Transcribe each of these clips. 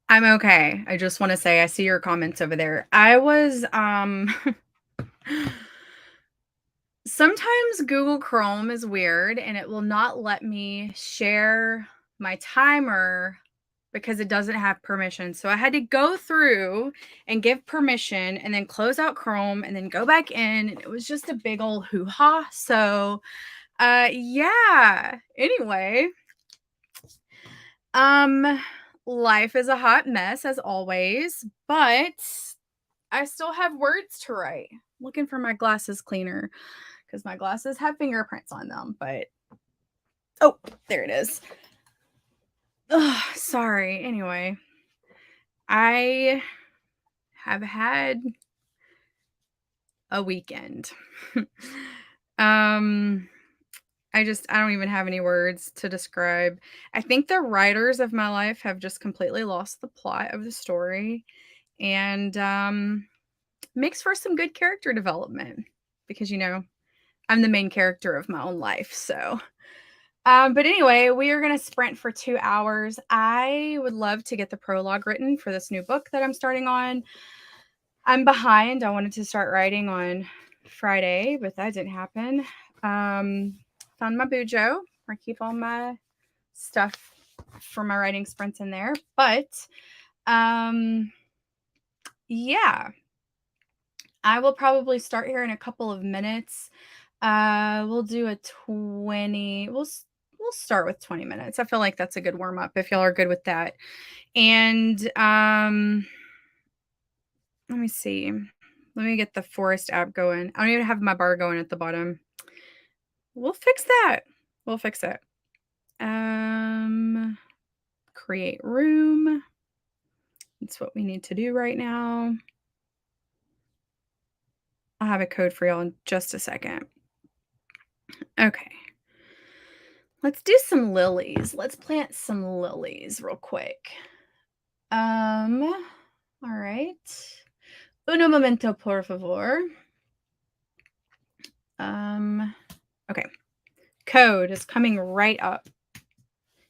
I'm okay. I just wanna say I see your comments over there. I was, sometimes Google Chrome is weird and it will not let me share my timer because it doesn't have permission. So I had to go through and give permission and then close out Chrome and then go back in, and it was just a big old hoo-ha. So, yeah. Anyway, um, life is a hot mess as always, but I still have words to write. Looking for my glasses cleaner because my glasses have fingerprints on them, but oh, there it is. Ugh, sorry. Anyway, I have had a weekend. um, I don't even have any words to describe. I think the writers of my life have just completely lost the plot of the story, and makes for some good character development because I'm the main character of my own life. So, but anyway, we are going to sprint for 2 hours. I would love to get the prologue written for this new book that I'm starting on. I'm behind. I wanted to start writing on Friday, but that didn't happen. Found my bujo. I keep all my stuff for my writing sprints in there. But yeah, I will probably start here in a couple of minutes. We'll do a 20. We'll start with 20 minutes. I feel like that's a good warm up if y'all are good with that. And let me see. Let me get the Forest app going. I don't even have my bar going at the bottom. We'll fix that. We'll fix it. Create room. That's what we need to do right now. I'll have a code for y'all in just a second. Okay. Let's do some lilies. Let's plant some lilies real quick. All right. Uno momento, por favor. Okay. Code is coming right up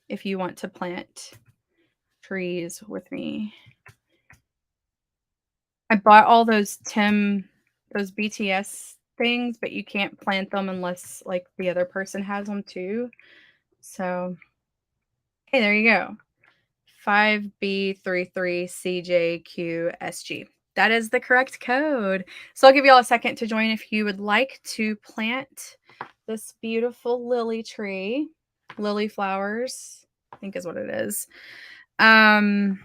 if you want to plant trees with me. I bought all those those BTS things, but you can't plant them unless like the other person has them too. So, hey, there you go. 5B33CJQSG. That is the correct code. So I'll give you all a second to join if you would like to plant this beautiful lily tree. Lily flowers, I think is what it is. But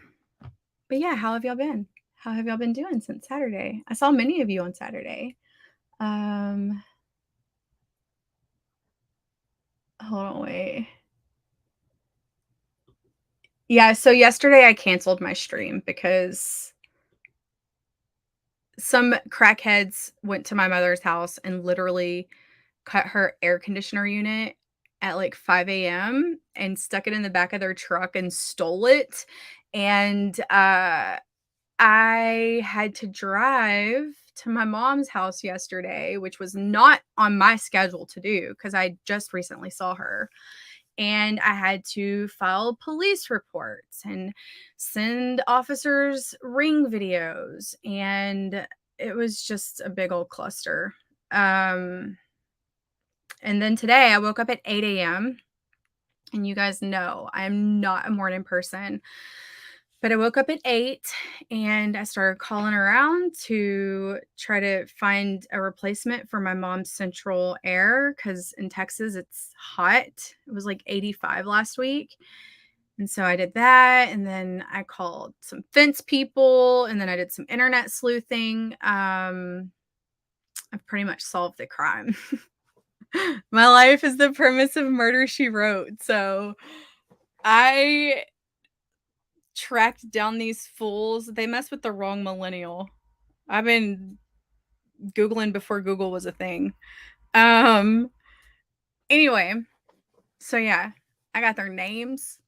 yeah, how have y'all been? How have y'all been doing since Saturday? I saw many of you on Saturday. Hold on, wait. Yeah, so yesterday I canceled my stream because some crackheads went to my mother's house and literally cut her air conditioner unit at like 5 a.m. and stuck it in the back of their truck and stole it. And I had to drive to my mom's house yesterday, which was not on my schedule to do because I just recently saw her. And I had to file police reports and send officers ring videos. And it was just a big old cluster. And then today I woke up at 8 a.m. And you guys know I'm not a morning person. But I woke up at 8 and I started calling around to try to find a replacement for my mom's central air because in Texas it's hot. It was like 85 last week. And so I did that. And then I called some fence people and then I did some internet sleuthing. I've pretty much solved the crime. My life is the premise of Murder, She Wrote. So I tracked down these fools. They mess with the wrong millennial. I've been Googling before Google was a thing. Anyway, so yeah, I got their names,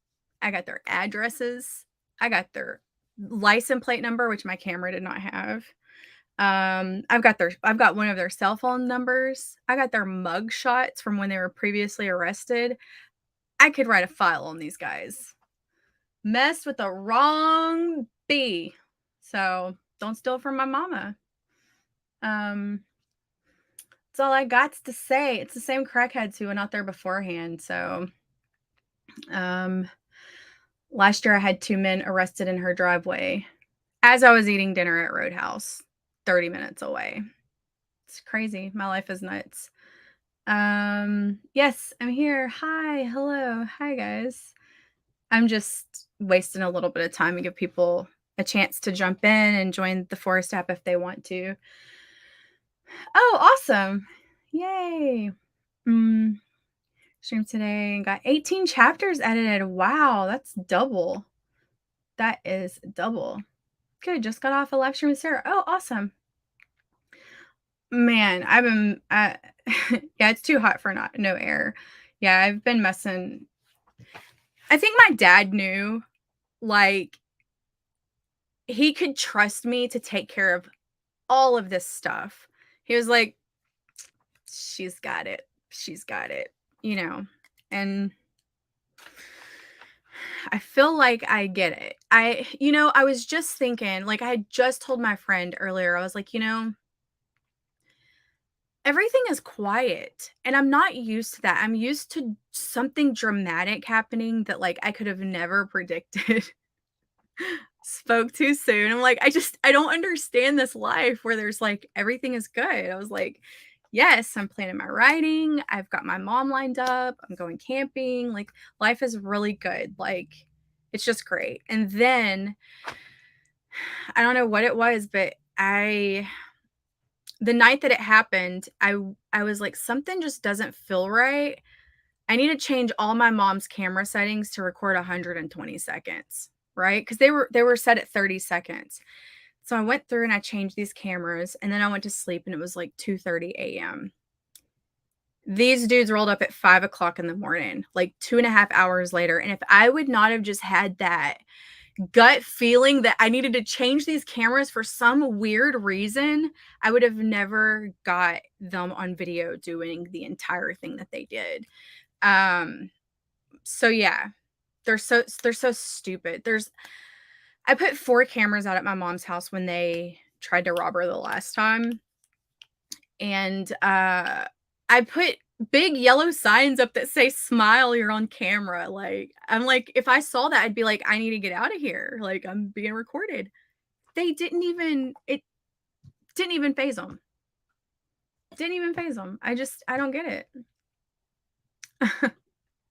I got their addresses, I got their license plate number, which my camera did not have. I've got one of their cell phone numbers. I got their mug shots from when they were previously arrested. I could write a file on these guys. messed with the wrong bee. So don't steal from my mama. Um, that's all I got to say. It's the same crackheads who went out there beforehand. So, um, last year I had 2 men arrested in her driveway as I was eating dinner at Roadhouse, 30 minutes away. It's crazy. My life is nuts. Yes, I'm here. Hi, hello. Hi, guys. I'm just wasting a little bit of time to give people a chance to jump in and join the Forest app if they want to. Oh, awesome. Yay. Mm, stream today and got 18 chapters edited. Wow, that's double. That is double. Good. Just got off a live stream with Sarah. Oh, awesome. Man, I've been, yeah, it's too hot for no air. Yeah, I've been messing. I think my dad knew, like, he could trust me to take care of all of this stuff. He was like, she's got it. She's got it, you know, and I feel like I get it. I was just thinking, like, I had just told my friend earlier, I was like, everything is quiet and I'm not used to that. I'm used to something dramatic happening that, like, I could have never predicted. Spoke too soon. I'm like, I don't understand this life where there's like everything is good. I was like, yes, I'm planning my writing. I've got my mom lined up. I'm going camping. Like, life is really good. Like, it's just great. And then I don't know what it was, but the night that it happened, I was like, something just doesn't feel right. I need to change all my mom's camera settings to record 120 seconds, right? Because they were set at 30 seconds. So I went through and I changed these cameras, and then I went to sleep, and it was like 2:30 a.m. These dudes rolled up at 5 o'clock in the morning, like 2.5 hours later. And if I would not have just had that gut feeling that I needed to change these cameras for some weird reason, I would have never got them on video doing the entire thing that they did. So yeah, they're so stupid. I put 4 cameras out at my mom's house when they tried to rob her the last time. And I put big yellow signs up that say smile, you're on camera. Like, I'm like, if I saw that, I'd be like, I need to get out of here. Like, I'm being recorded. It didn't even phase them. Didn't even phase them. I don't get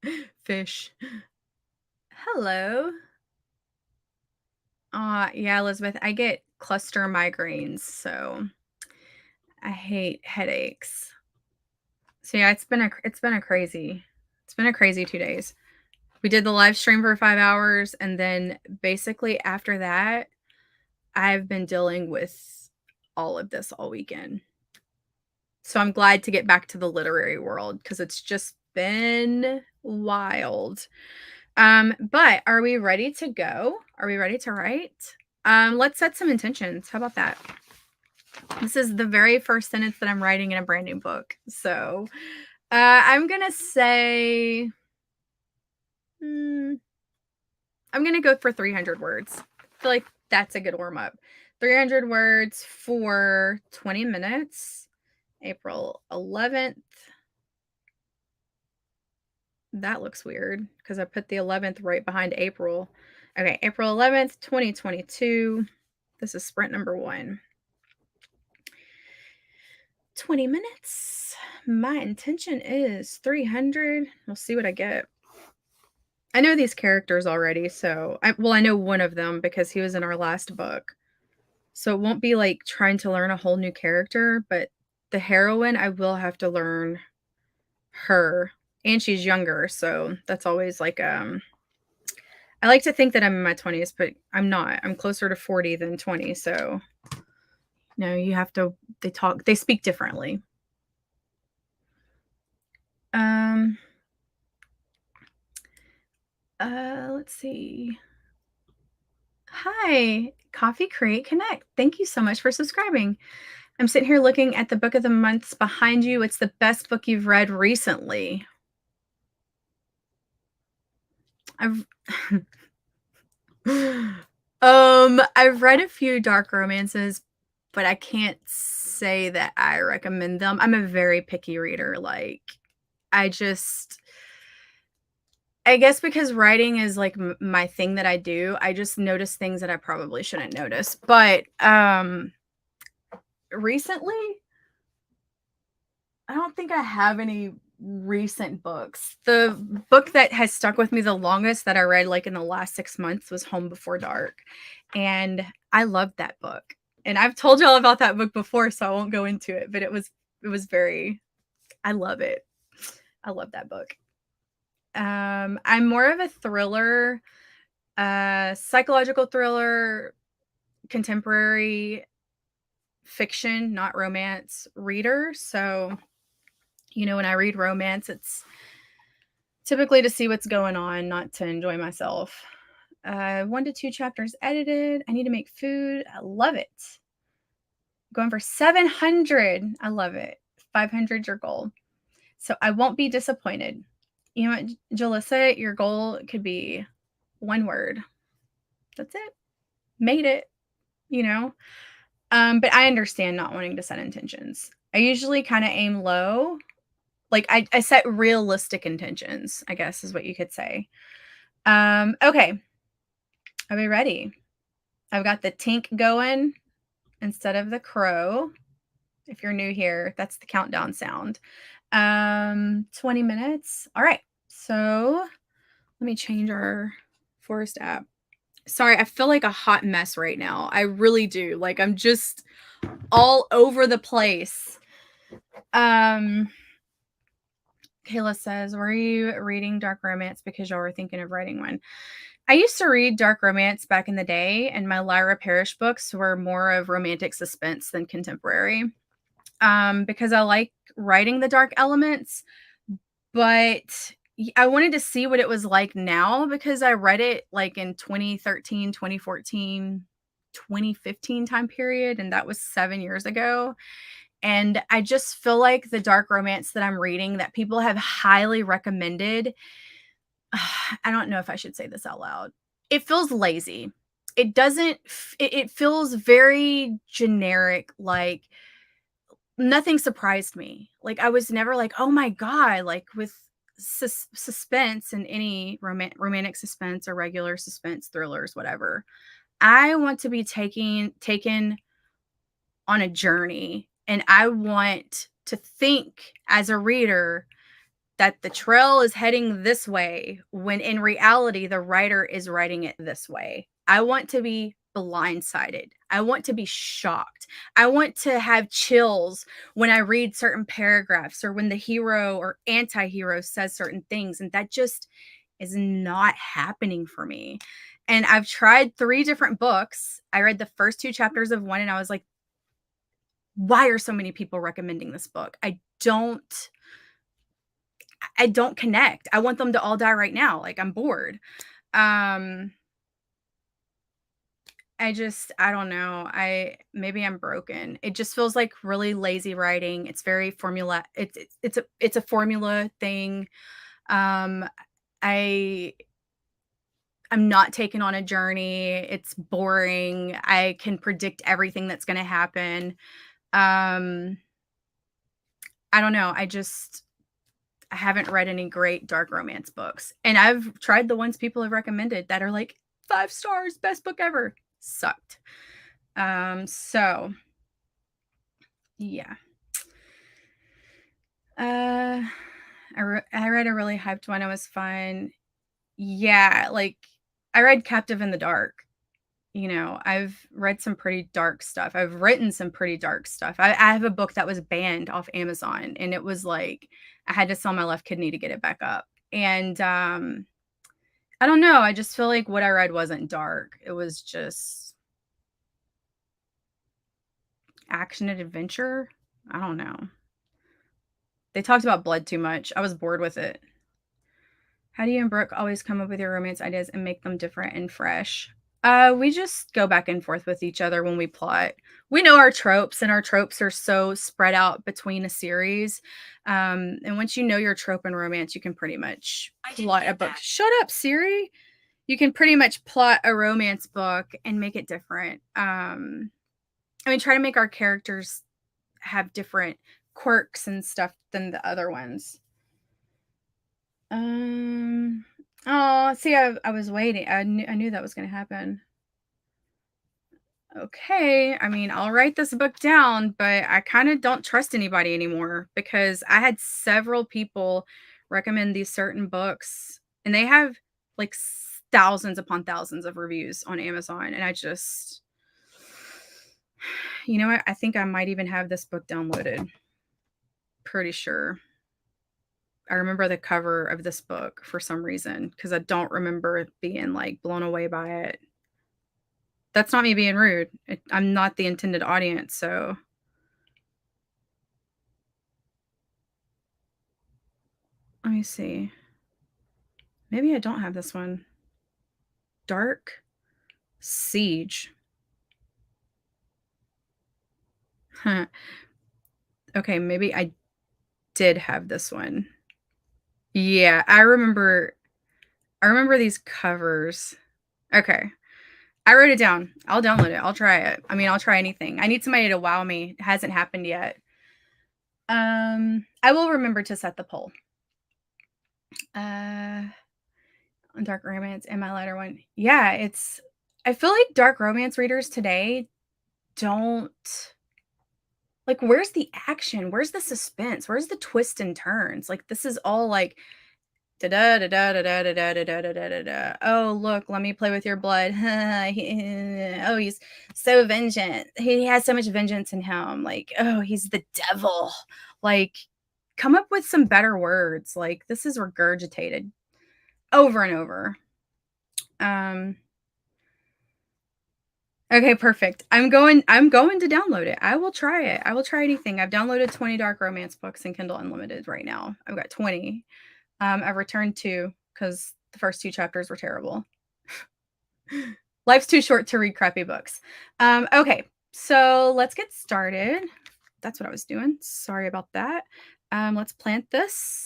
it. Fish. Hello. Yeah, Elizabeth, I get cluster migraines, so I hate headaches. So yeah, it's been a crazy 2 days. We did the live stream for 5 hours, and then basically after that, I've been dealing with all of this all weekend. So I'm glad to get back to the literary world because it's just been wild. But are we ready to go? Are we ready to write? Let's set some intentions. How about that? This is the very first sentence that I'm writing in a brand new book. So I'm going to say, I'm going to go for 300 words. I feel like that's a good warm up. 300 words for 20 minutes. April 11th. That looks weird because I put the 11th right behind April. Okay, April 11th, 2022. This is sprint number 1. 20 minutes. My intention is 300. We'll see what I get. I know these characters already, so I know one of them because he was in our last book. So it won't be like trying to learn a whole new character, but the heroine, I will have to learn her, and she's younger, so that's always like I like to think that I'm in my 20s, but I'm not. I'm closer to 40 than 20, so you have to they speak differently. Let's see. Hi, Coffee Create Connect. Thank you so much for subscribing. I'm sitting here looking at the book of the months behind you. It's the best book you've read recently. I've read a few dark romances, but I can't say that I recommend them. I'm a very picky reader, like, I just I guess because writing is, like, my thing that I do, I just notice things that I probably shouldn't notice, but, recently, I don't think I have any recent books. The book that has stuck with me the longest that I read, like, in the last 6 months was Home Before Dark, and I loved that book, and I've told y'all about that book before, so I won't go into it, but it was very I love it. I love that book. I'm more of a thriller, psychological thriller, contemporary fiction, not romance reader, so, when I read romance, it's typically to see what's going on, not to enjoy myself. 1 to 2 chapters edited. I need to make food. I love it. Going for 700. I love it. 500 your goal. So I won't be disappointed. You know what, Jalissa, your goal could be 1 word. That's it. Made it, you know? But I understand not wanting to set intentions. I usually kind of aim low. Like I set realistic intentions, I guess is what you could say. Okay. Are we ready? I've got the tink going instead of the crow. If you're new here, that's the countdown sound. 20 minutes. All right. So let me change our Forest app. Sorry, I feel like a hot mess right now. I really do. Like I'm just all over the place. Kayla says, were you reading dark romance because y'all were thinking of writing one? I used to read dark romance back in the day, and my Lyra Parrish books were more of romantic suspense than contemporary. Because I like writing the dark elements, but I wanted to see what it was like now because I read it like in 2013, 2014, 2015 time period, and that was 7 years ago. And I just feel like the dark romance that I'm reading that people have highly recommended, I don't know if I should say this out loud. It feels lazy. It doesn't, it feels very generic, like nothing surprised me. Like I was never like, "Oh my god," like with suspense and any romantic suspense or regular suspense thrillers, whatever. I want to be taken on a journey, and I want to think as a reader that the trail is heading this way when in reality the writer is writing it this way. I want to be blindsided. I want to be shocked. I want to have chills when I read certain paragraphs or when the hero or anti-hero says certain things, and that just is not happening for me. And I've tried 3 different books. I read the first 2 chapters of one and I was like, why are so many people recommending this book? I don't connect. I want them to all die right now. Like I'm bored. Um I don't know. Maybe I'm broken. It just feels like really lazy writing. It's very formula. It's a formula thing. Um I I'm not taken on a journey. It's boring. I can predict everything that's going to happen. Um I don't know. I haven't read any great dark romance books. And I've tried the ones people have recommended that are like 5 stars, best book ever. Sucked. So yeah. Uh I read a really hyped one. It was fun. Yeah, like I read Captive in the Dark. I've read some pretty dark stuff. I've written some pretty dark stuff. I have a book that was banned off Amazon, and it was like I had to sell my left kidney to get it back up. And I don't know. I just feel like what I read wasn't dark. It was just action and adventure. I don't know. They talked about blood too much. I was bored with it. How do you and Brooke always come up with your romance ideas and make them different and fresh? We just go back and forth with each other when we plot. We know our tropes, and our tropes are so spread out between a series. And once you know your trope in romance, you can pretty much plot a book. Shut up, Siri. you can pretty much plot a romance book and make it different. I mean, try to make our characters have different quirks and stuff than the other ones. Um, oh, see, I was waiting. I knew that was gonna happen. Okay, I mean, I'll write this book down, but I kind of don't trust anybody anymore because I had several people recommend these certain books and they have like thousands upon thousands of reviews on Amazon. And I just, you know what? I think I might even have this book downloaded. Pretty sure. I remember the cover of this book for some reason because I don't remember being like blown away by it. That's not me being rude. I'm not the intended audience, so let me see. Maybe I don't have this one. Dark Siege. Huh. Okay, maybe I did have this one. Yeah, I remember these covers. Okay. I wrote it down. I'll download it. I'll try it. I mean, I'll try anything. I need somebody to wow me. It hasn't happened yet. I will remember to set the poll. Uh Dark romance and my lighter one. Yeah, I feel like dark romance readers today don't like, where's the action? Where's the suspense? Where's the twists and turns? Like, this is all like da da da da da da da da da da da da da. Oh, look, let me play with your blood. Oh, he's so vengeant. He has so much vengeance in him. Like, oh, he's the devil. Like, come up with some better words. Like, this is regurgitated over and over. Um, Okay, perfect. I'm going to download it. I will try it. I will try anything. I've downloaded 20 dark romance books in Kindle Unlimited right now. I've got 20. I've returned 2 because the first 2 chapters were terrible. Life's too short to read crappy books. Okay, so let's get started. That's what I was doing. Sorry about that. Let's plant this.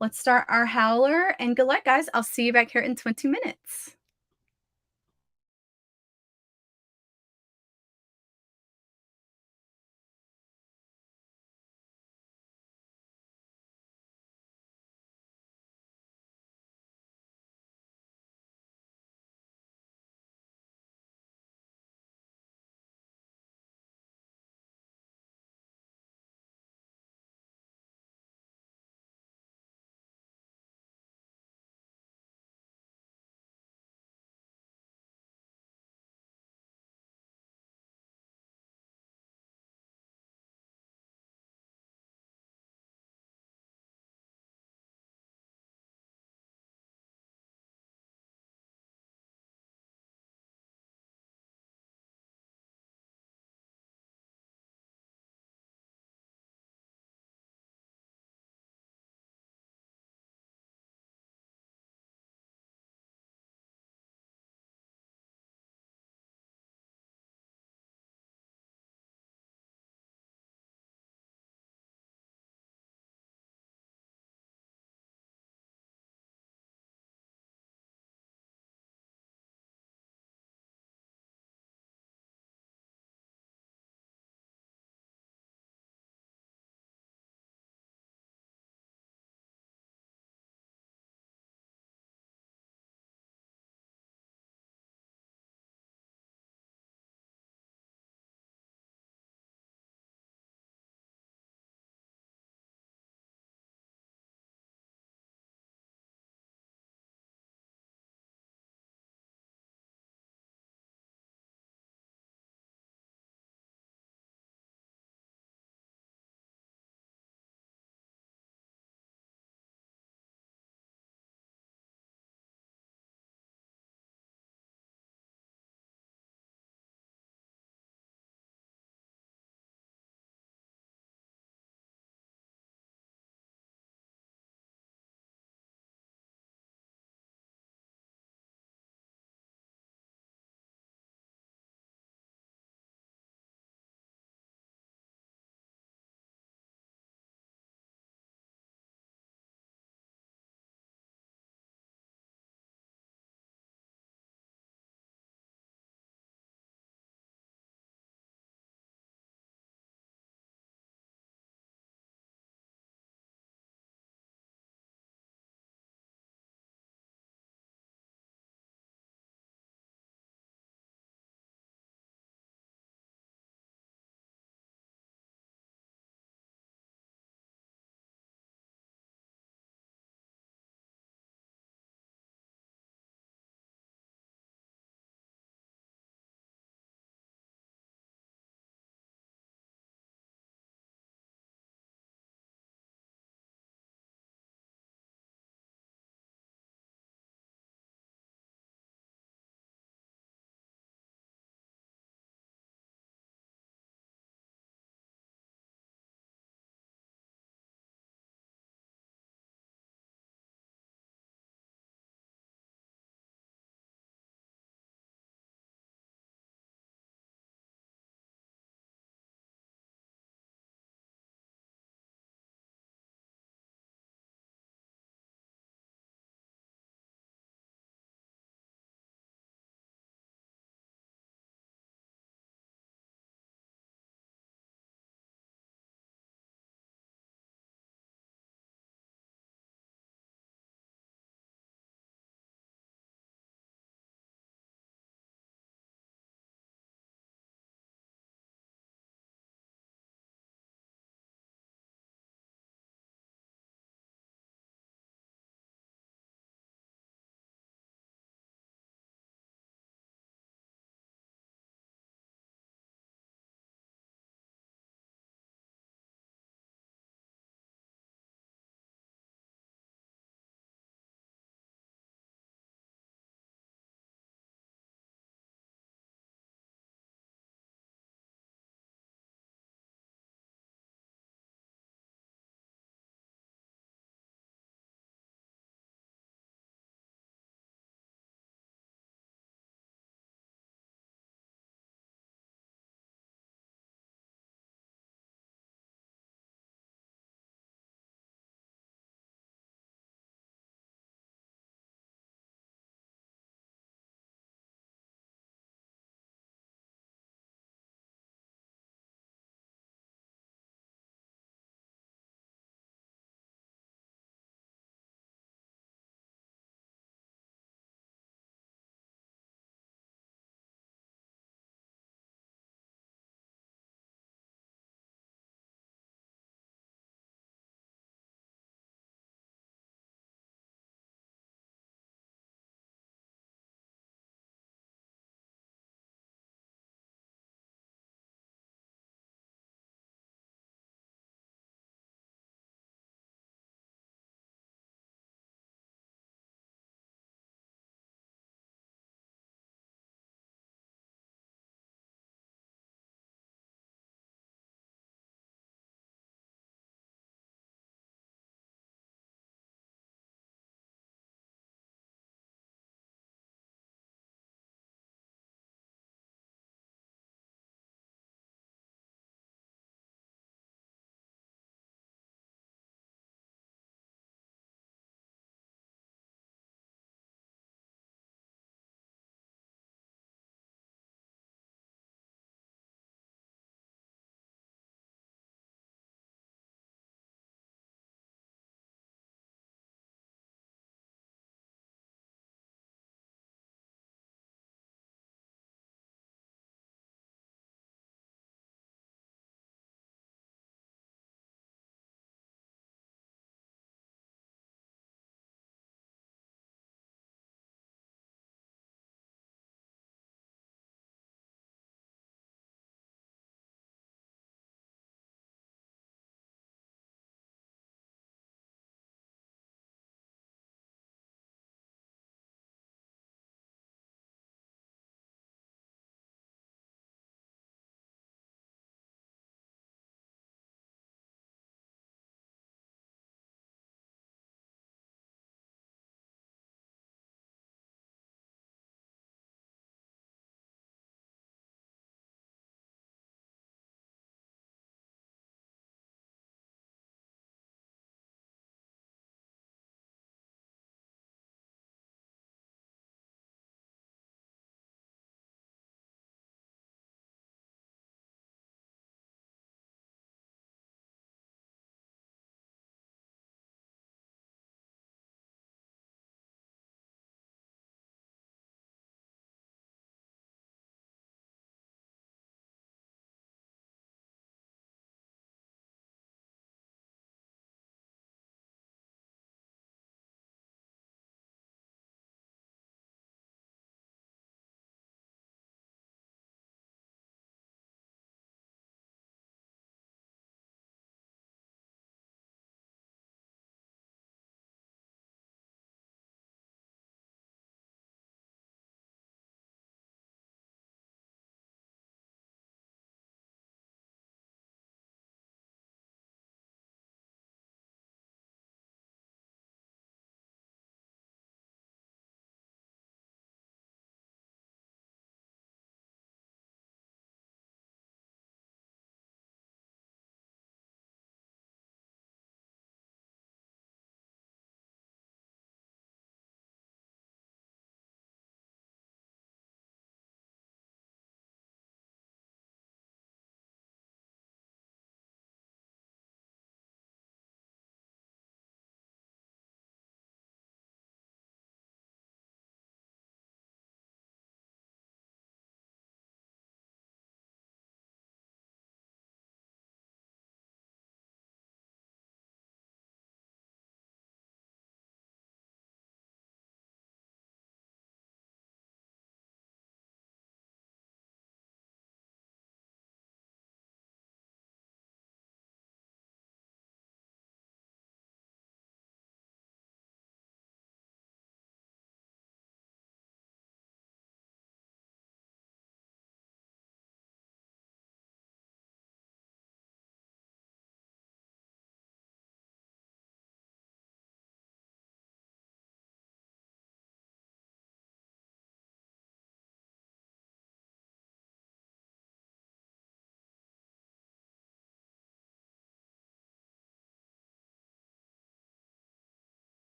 Let's start our howler and good luck, guys. I'll see you back here in 20 minutes.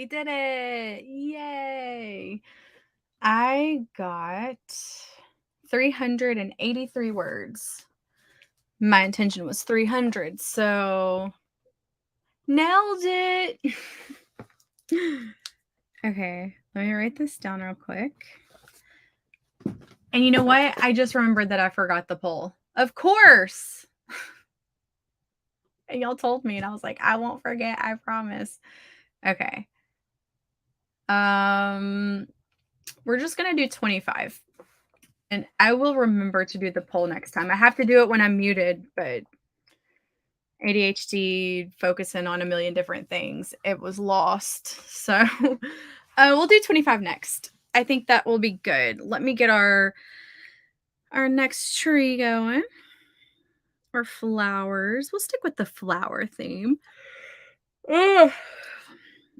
We did it. Yay. I got 383 words. My intention was 300, so nailed it. Okay, let me write this down real quick. And you know what? I just remembered that I forgot the poll. Of course. And y'all told me, and I was like, I won't forget, I promise. Okay. We're just gonna do 25. And I will remember to do the poll next time. I have to do it when I'm muted, but ADHD focusing on a million different things, it was lost. So we'll do 25 next. I think that will be good. Let me get our next tree going. Or flowers. We'll stick with the flower theme. Ugh.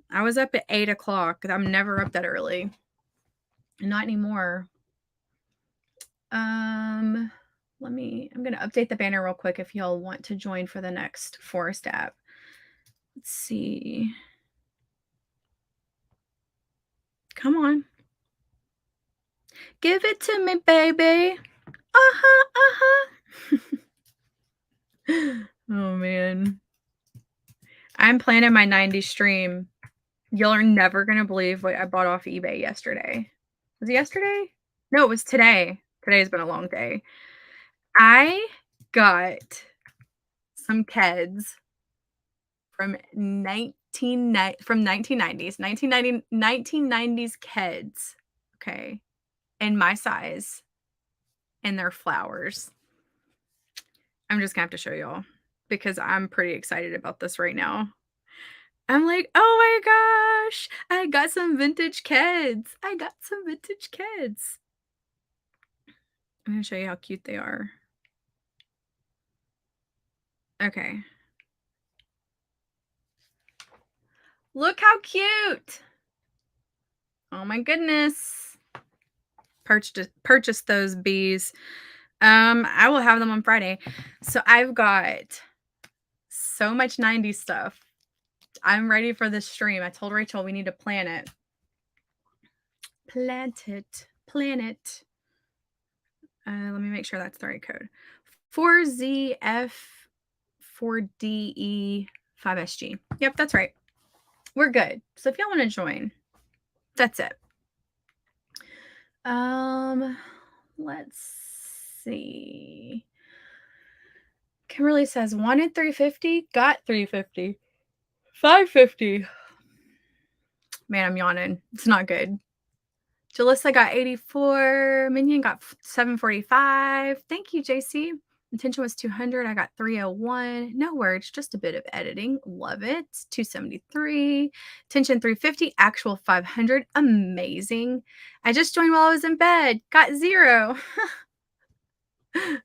I was up at 8 o'clock. I'm never up that early. Not anymore. I'm gonna update the banner real quick if y'all want to join for the next forest app. Let's see. Come on. Give it to me, baby. Oh man. I'm planning my 90 stream. Y'all are never gonna believe what I bought off eBay yesterday. Was it yesterday? No, it was today. Today's been a long day. I got some Keds from 1990s, 1990s Keds, okay, in my size, and they're flowers. I'm just gonna have to show y'all because I'm pretty excited about this right now. I'm like, oh my gosh, I got some vintage Keds. I got some vintage Keds. I'm gonna show you how cute they are. Okay. Look how cute. Oh my goodness. Purchased those bees. I will have them on Friday. So I've got so much 90s stuff. I'm ready for this stream. I told Rachel we need to plan it. Plan it. Let me make sure that's the right code. 4ZF4DE5SG. Yep, that's right. We're good. So if y'all want to join, that's it. Let's see. Kimberly says wanted 350, got 350, 550. Man, I'm yawning. It's not good. Jalissa got 84. Minion got 745. Thank you, JC. Intention was 200. I got 301. No words, just a bit of editing. Love it. 273. Tension 350. Actual 500. Amazing. I just joined while I was in bed. Got 0.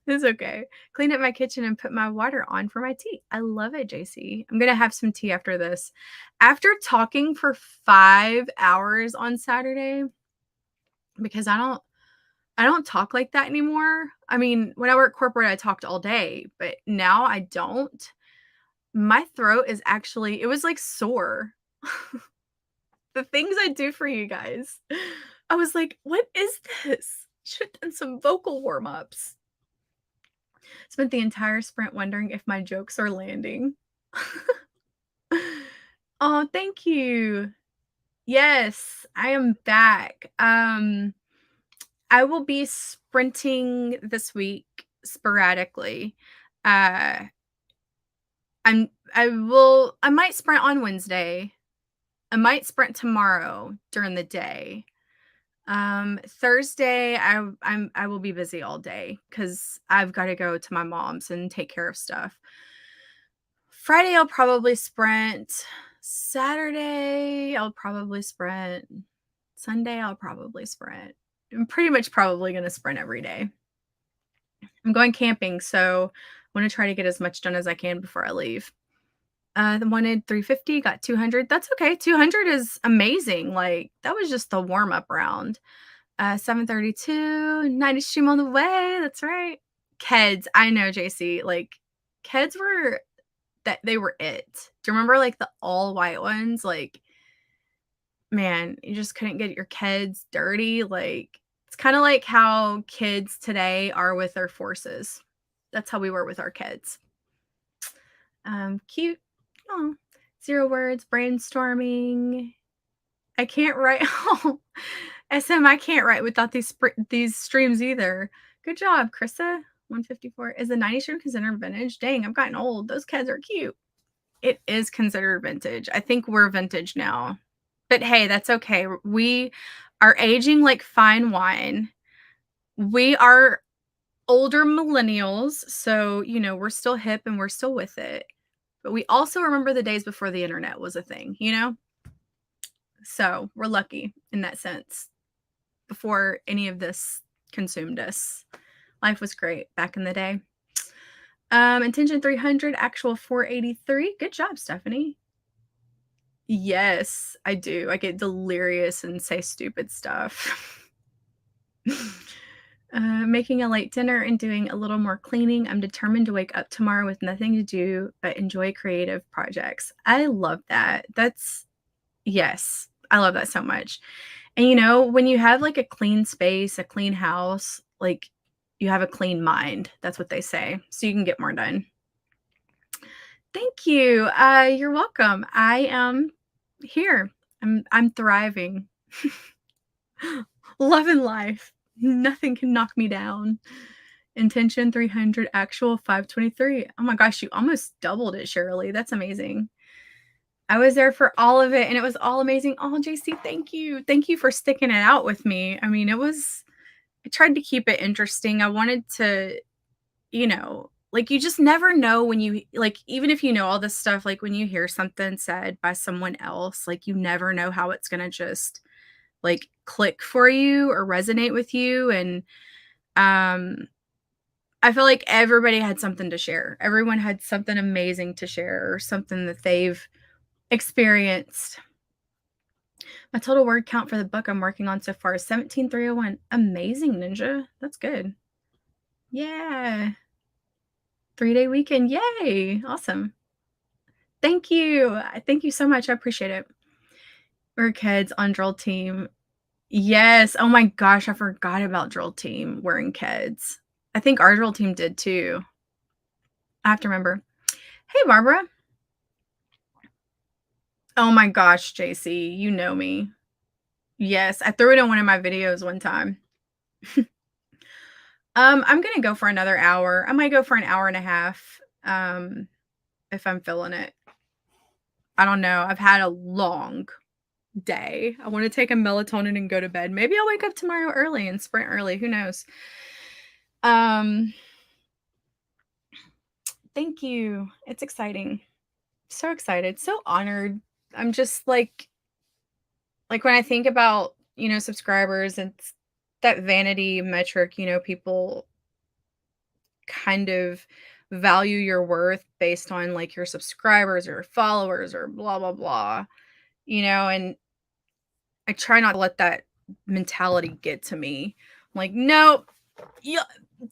It's okay. Cleaned up my kitchen and put my water on for my tea. I love it, JC. I'm going to have some tea after this. After talking for 5 hours on Saturday, because I don't talk like that anymore. I mean, when I work corporate, I talked all day, but now I don't. My throat is actually, it was like sore. The things I do for you guys. I was like, what is this? Should have done some vocal warm-ups. Spent the entire sprint wondering if my jokes are landing. Oh, thank you. Yes, I am back. I will be sprinting this week sporadically. I might sprint on Wednesday. I might sprint tomorrow during the day. Thursday I will be busy all day cuz I've got to go to my mom's and take care of stuff. Friday I'll probably sprint. Saturday I'll probably sprint. Sunday I'll probably sprint. I'm pretty much probably going to sprint every day. I'm going camping, so I want to try to get as much done as I can before I leave. The wanted 350, got 200. That's okay. 200 is amazing. Like, that was just the warm-up round. 732, 90 stream on the way. That's right. Keds. I know, JC. Like, Keds were, they were it. Do you remember, like, the all-white ones? Like, man, you just couldn't get your kids dirty. Like, it's kind of like how kids today are with their forces. That's how we were with our kids. Cute. Oh, 0 words, brainstorming. I can't write. Oh, SM, I can't write without these streams either. Good job, Krissa. 154. Is the 90s stream considered vintage? Dang, I've gotten old. Those kids are cute. It is considered vintage. I think we're vintage now. But hey, that's okay. We are aging like fine wine. We are older millennials, so, you know, we're still hip and we're still with it. But we also remember the days before the internet was a thing, you know? So we're lucky in that sense. Before any of this consumed us, life was great back in the day. Intention 300, actual 483. Good job, Stephanie. Yes, I do. I get delirious and say stupid stuff. Making a late dinner and doing a little more cleaning. I'm determined to wake up tomorrow with nothing to do but enjoy creative projects. I love that. Yes, I love that so much. And, you know, when you have like a clean space, a clean house, like you have a clean mind. That's what they say. So you can get more done. Thank you. You're welcome. I am here. I'm thriving. Loving life. Nothing can knock me down. Intention 300, actual 523. Oh my gosh, you almost doubled it, Shirley. That's amazing. I was there for all of it and it was all amazing. Oh, JC, thank you. Thank you for sticking it out with me. I mean, I tried to keep it interesting. I wanted to, you know, like you just never know when you, like, even if you know all this stuff, like when you hear something said by someone else, like you never know how it's going to just like click for you or resonate with you. And I feel like everybody had something to share. Everyone had something amazing to share or something that they've experienced. My total word count for the book I'm working on so far is 17,301. Amazing, Ninja. That's good. Yeah. 3-day weekend. Yay. Awesome. Thank you. Thank you so much. I appreciate it. We're kids on drill team. Yes. Oh my gosh. I forgot about drill team wearing kids. I think our drill team did too. I have to remember. Hey, Barbara. Oh my gosh, JC. You know me. Yes. I threw it in one of my videos one time. I'm gonna go for another hour. I might go for an hour and a half, if I'm feeling it. I don't know. I've had a long day. I want to take a melatonin and go to bed. Maybe I'll wake up tomorrow early and sprint early. Who knows? Thank you. It's exciting. So excited. So honored. I'm just like when I think about, you know, subscribers and that vanity metric, you know, people kind of value your worth based on like your subscribers or followers or blah blah blah, you know, and I try not to let that mentality get to me. I'm like, nope, yeah,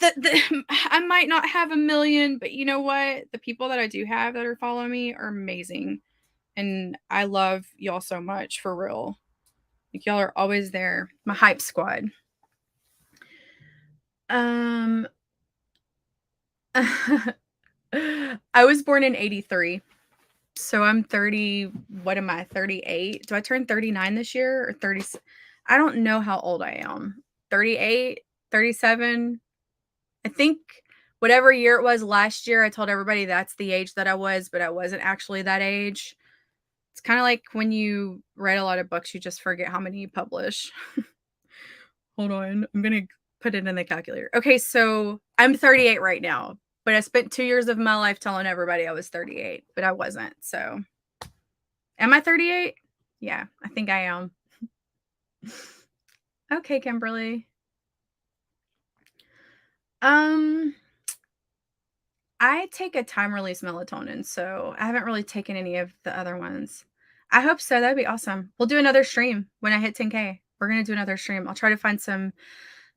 I might not have a million, but you know what, the people that I do have that are following me are amazing, and I love y'all so much, for real. Like, y'all are always there, my hype squad. I was born in 83. So I'm 30. What am I? 38. Do I turn 39 this year or 30? I don't know how old I am. 38, 37. I think whatever year it was last year, I told everybody that's the age that I was, but I wasn't actually that age. It's kind of like when you write a lot of books, you just forget how many you publish. Hold on. I'm going to put it in the calculator. Okay, so I'm 38 right now, but I spent 2 years of my life telling everybody I was 38, but I wasn't. So am I 38? Yeah, I think I am. Okay, Kimberly. I take a time release melatonin, so I haven't really taken any of the other ones. I hope so. That'd be awesome. We'll do another stream when I hit 10K. We're going to do another stream. I'll try to find some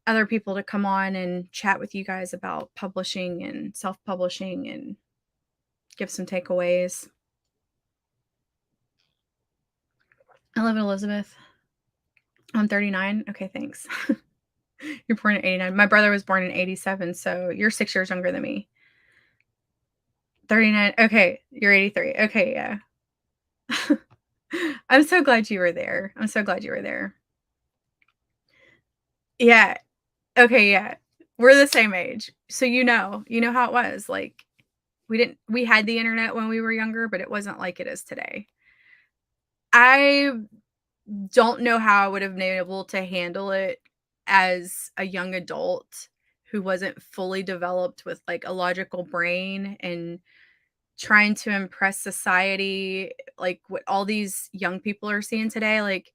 other people to come on and chat with you guys about publishing and self-publishing and give some takeaways. I live in Elizabeth. I'm 39. Okay, thanks. You're born in 89. My brother was born in 87, so you're 6 years younger than me. 39. Okay, you're 83. Okay, yeah. I'm so glad you were there. I'm so glad you were there. Yeah. Okay, yeah. We're the same age. So you know how it was. Like we had the internet when we were younger, but it wasn't like it is today. I don't know how I would have been able to handle it as a young adult who wasn't fully developed with like a logical brain and trying to impress society like what all these young people are seeing today. Like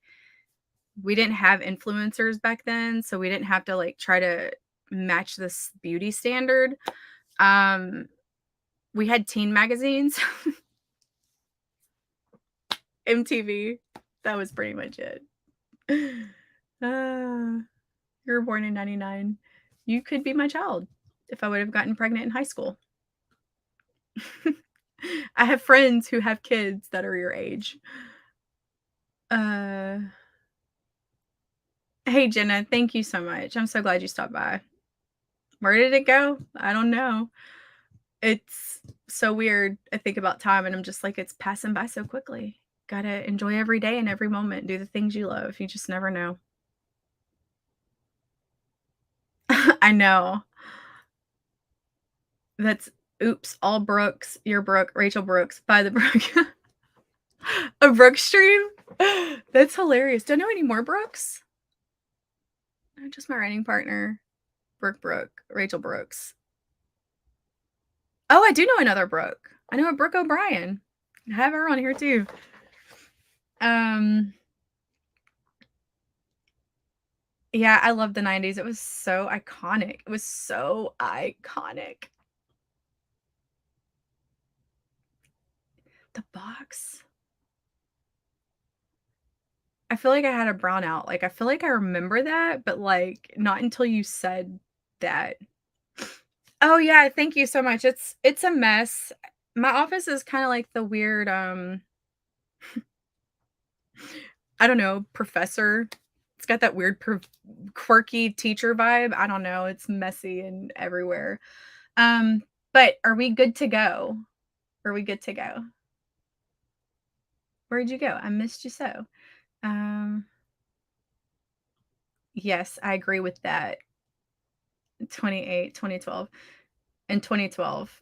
we didn't have influencers back then, so we didn't have to like try to match this beauty standard. Um we had teen magazines, MTV. That was pretty much it. Uh, you were born in 99. You could be my child if I would have gotten pregnant in high school. I have friends who have kids that are your age. Uh, hey, Jenna, thank you so much. I'm so glad you stopped by. Where did it go? I don't know. It's so weird. I think about time and I'm just like, it's passing by so quickly. Gotta enjoy every day and every moment. Do the things you love. You just never know. I know. That's oops, all Brooks. You're Brooke, Rachel Brooks by the Brook. A Brooke stream? That's hilarious. Do I know any more Brooks? No, just my writing partner, Brooke, Rachel Brooks. Oh, I do know another Brooke. I know a Brooke O'Brien. I have her on here too. Um, yeah, I love the 90s. It was so iconic. It was so iconic. The box. I feel like I had a brownout. Like I feel like I remember that, but like not until you said that. Oh yeah, thank you so much. It's a mess. My office is kind of like the weird I don't know, professor. It's got that weird quirky teacher vibe. I don't know. It's messy and everywhere. Um but are we good to go? Are we good to go? Where'd you go? I missed you so. Um yes, I agree with that. 28, 2012, and 2012.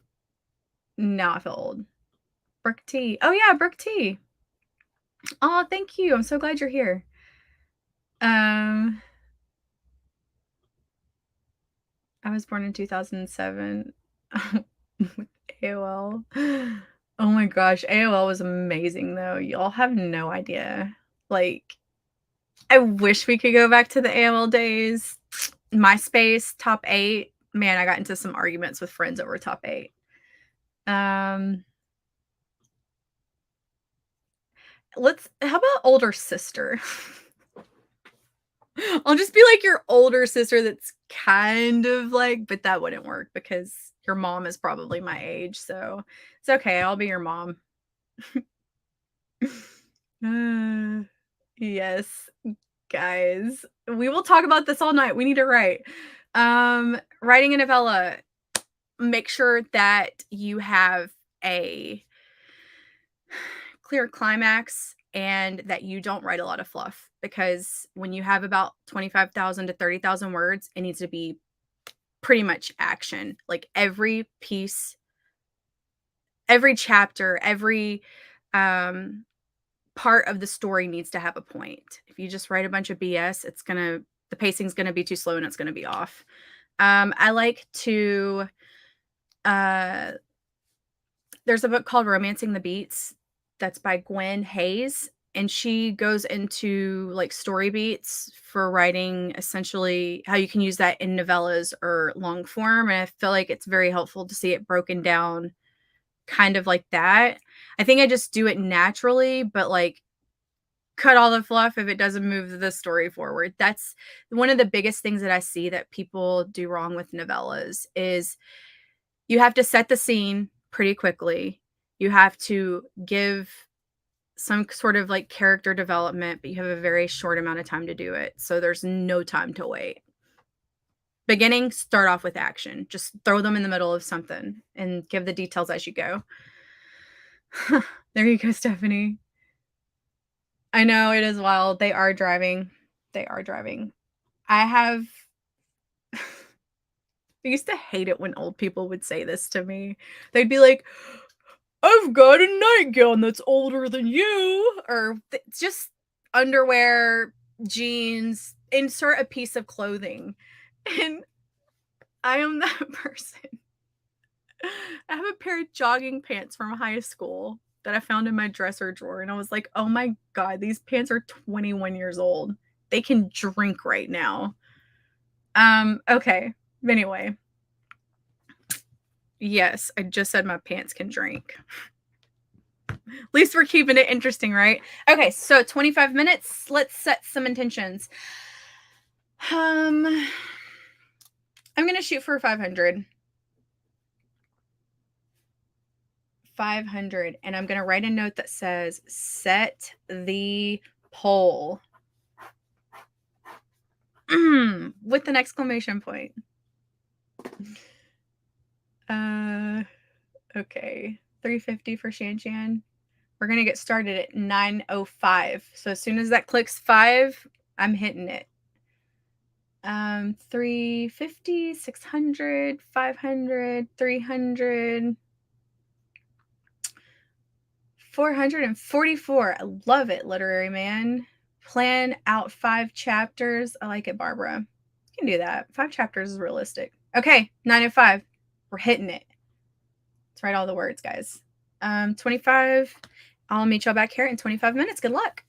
Now I feel old. Brooke T. Oh yeah, Brooke T. Oh, thank you. I'm so glad you're here. Um, I was born in 2007 with AOL. Oh my gosh, AOL was amazing though. Y'all have no idea. Like, I wish we could go back to the AOL days. MySpace, top 8. Man, I got into some arguments with friends over top 8. Um, how about older sister? I'll just be like your older sister that's kind of like, but that wouldn't work because your mom is probably my age. So it's okay. I'll be your mom. Uh, yes, guys. We will talk about this all night. We need to write. Writing a novella, make sure that you have a clear climax and that you don't write a lot of fluff because when you have about 25,000 to 30,000 words, it needs to be pretty much action. Like every piece, every chapter, every um part of the story needs to have a point. If you just write a bunch of BS, the pacing's gonna be too slow and it's gonna be off. I like to uh there's a book called Romancing the Beats that's by Gwen Hayes, and she goes into like story beats for writing essentially how you can use that in novellas or long form. And I feel like it's very helpful to see it broken down kind of like that. I think I just do it naturally, but like cut all the fluff if it doesn't move the story forward. That's one of the biggest things that I see that people do wrong with novellas is you have to set the scene pretty quickly. You have to give some sort of like character development, but you have a very short amount of time to do it. So there's no time to wait. Beginning, start off with action. Just throw them in the middle of something and give the details as you go. There you go, Stephanie. I know it is wild. They are driving. They are driving. I have I used to hate it when old people would say this to me. They'd be like, "I've got a nightgown that's older than you," or just underwear, jeans, insert a piece of clothing. And I am that person. I have a pair of jogging pants from high school that I found in my dresser drawer, and I was like, "Oh my god, these pants are 21 years old. They can drink right now." Okay. Anyway, yes, I just said my pants can drink. At least we're keeping it interesting, right? Okay, so 25 minutes. Let's set some intentions. I'm gonna shoot for 500. 500, and I'm gonna write a note that says set the poll with an exclamation point. Okay, 350 for Shan. We're gonna get started at 9:05. So as soon as that clicks 5, I'm hitting it. 350, 600, 500, 300, 444. I love it, literary man. Plan out 5 chapters. I like it, Barbara. You can do that. 5 chapters is realistic. Okay, 9:05. We're hitting it. Let's write all the words, guys. 25. I'll meet y'all back here in 25 minutes. Good luck.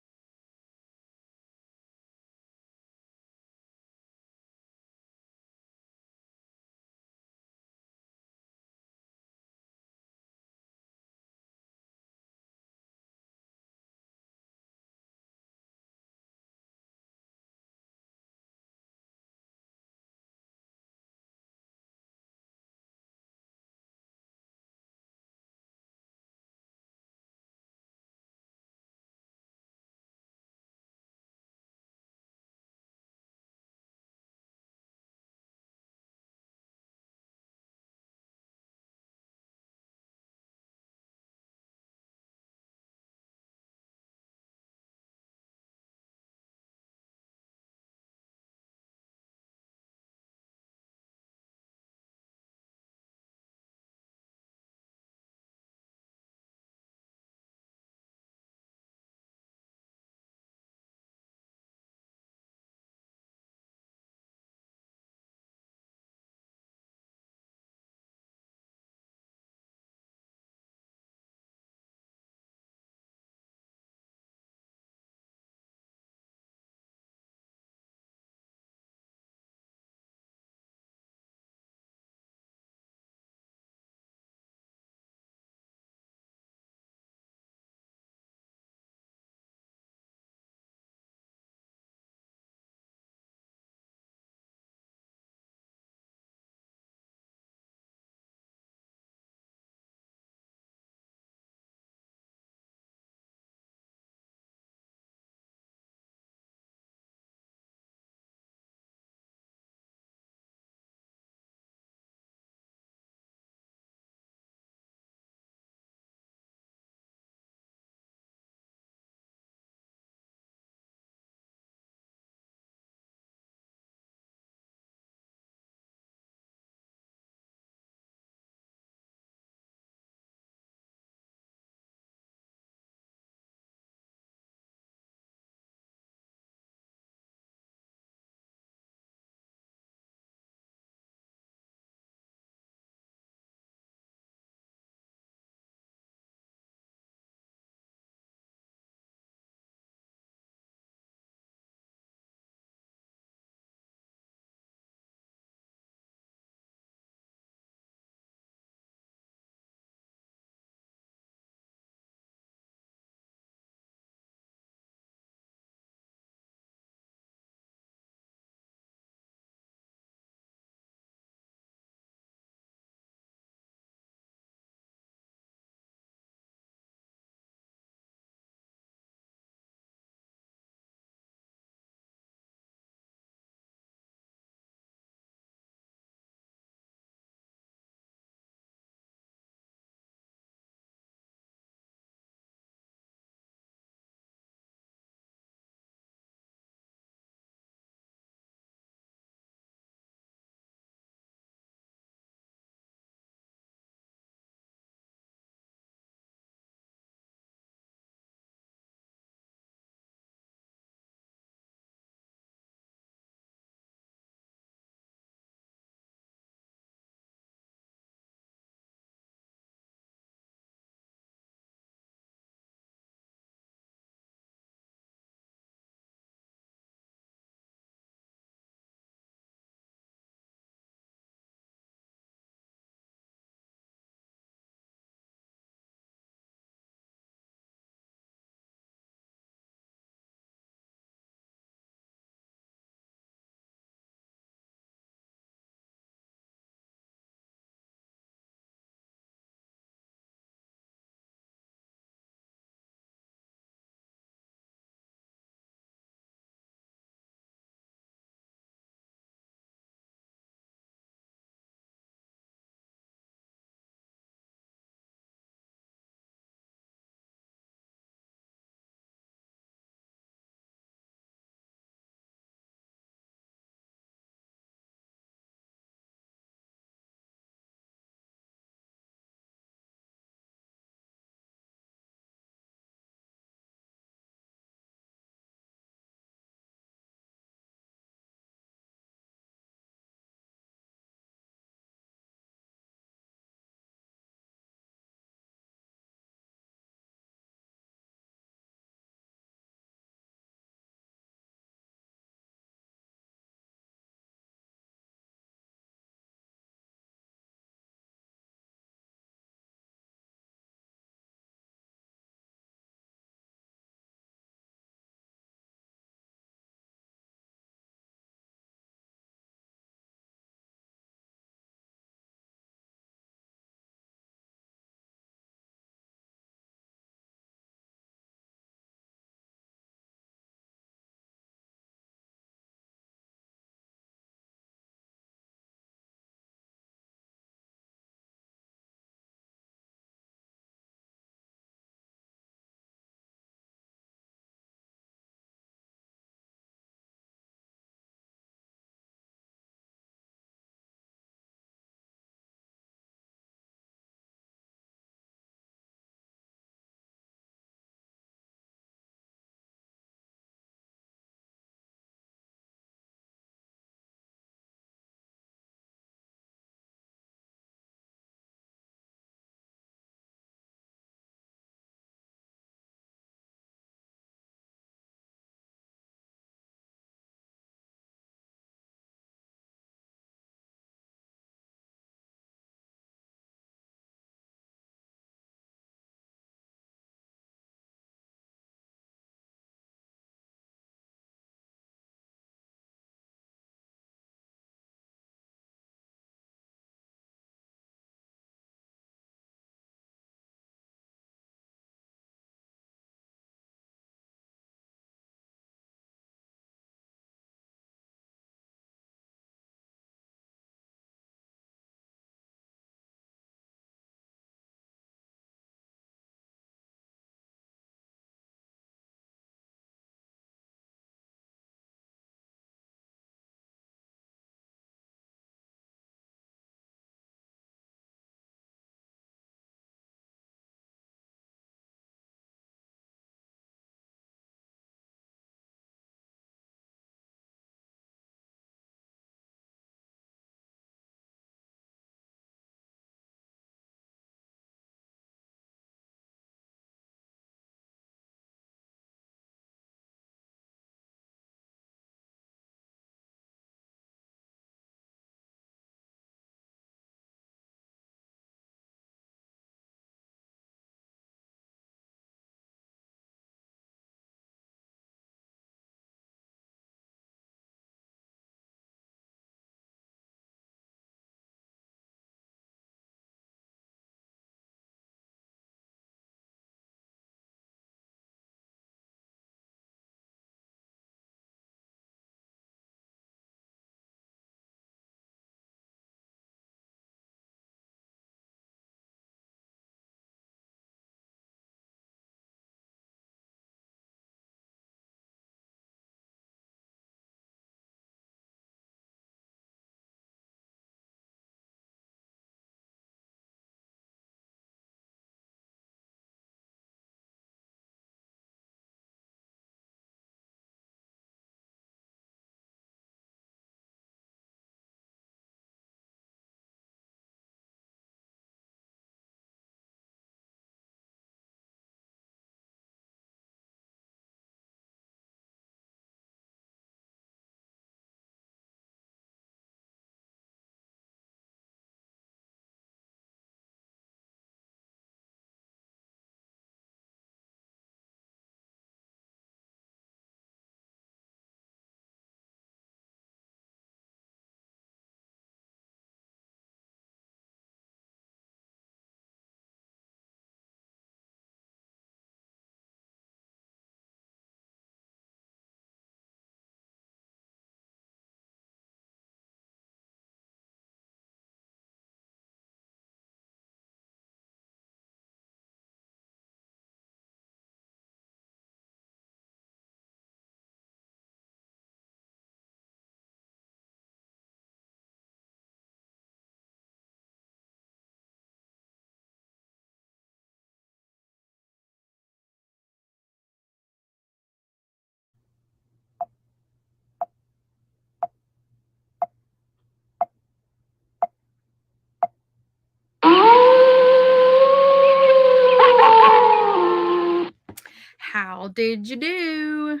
How did you do?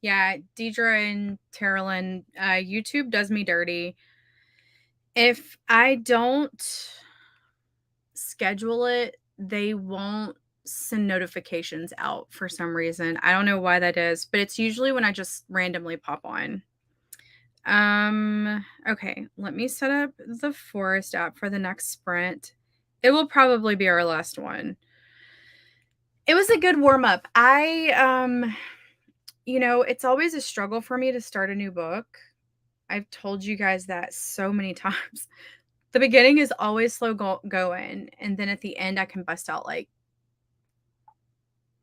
Yeah, Deidre and Terrellin, YouTube does me dirty. If I don't schedule it, they won't send notifications out for some reason. I don't know why that is, but it's usually when I just randomly pop on. Okay, let me set up the Forest app for the next sprint. It will probably be our last one. It was a good warm up. It's always a struggle for me to start a new book. I've told you guys that so many times. The beginning is always slow going, and then at the end, I can bust out like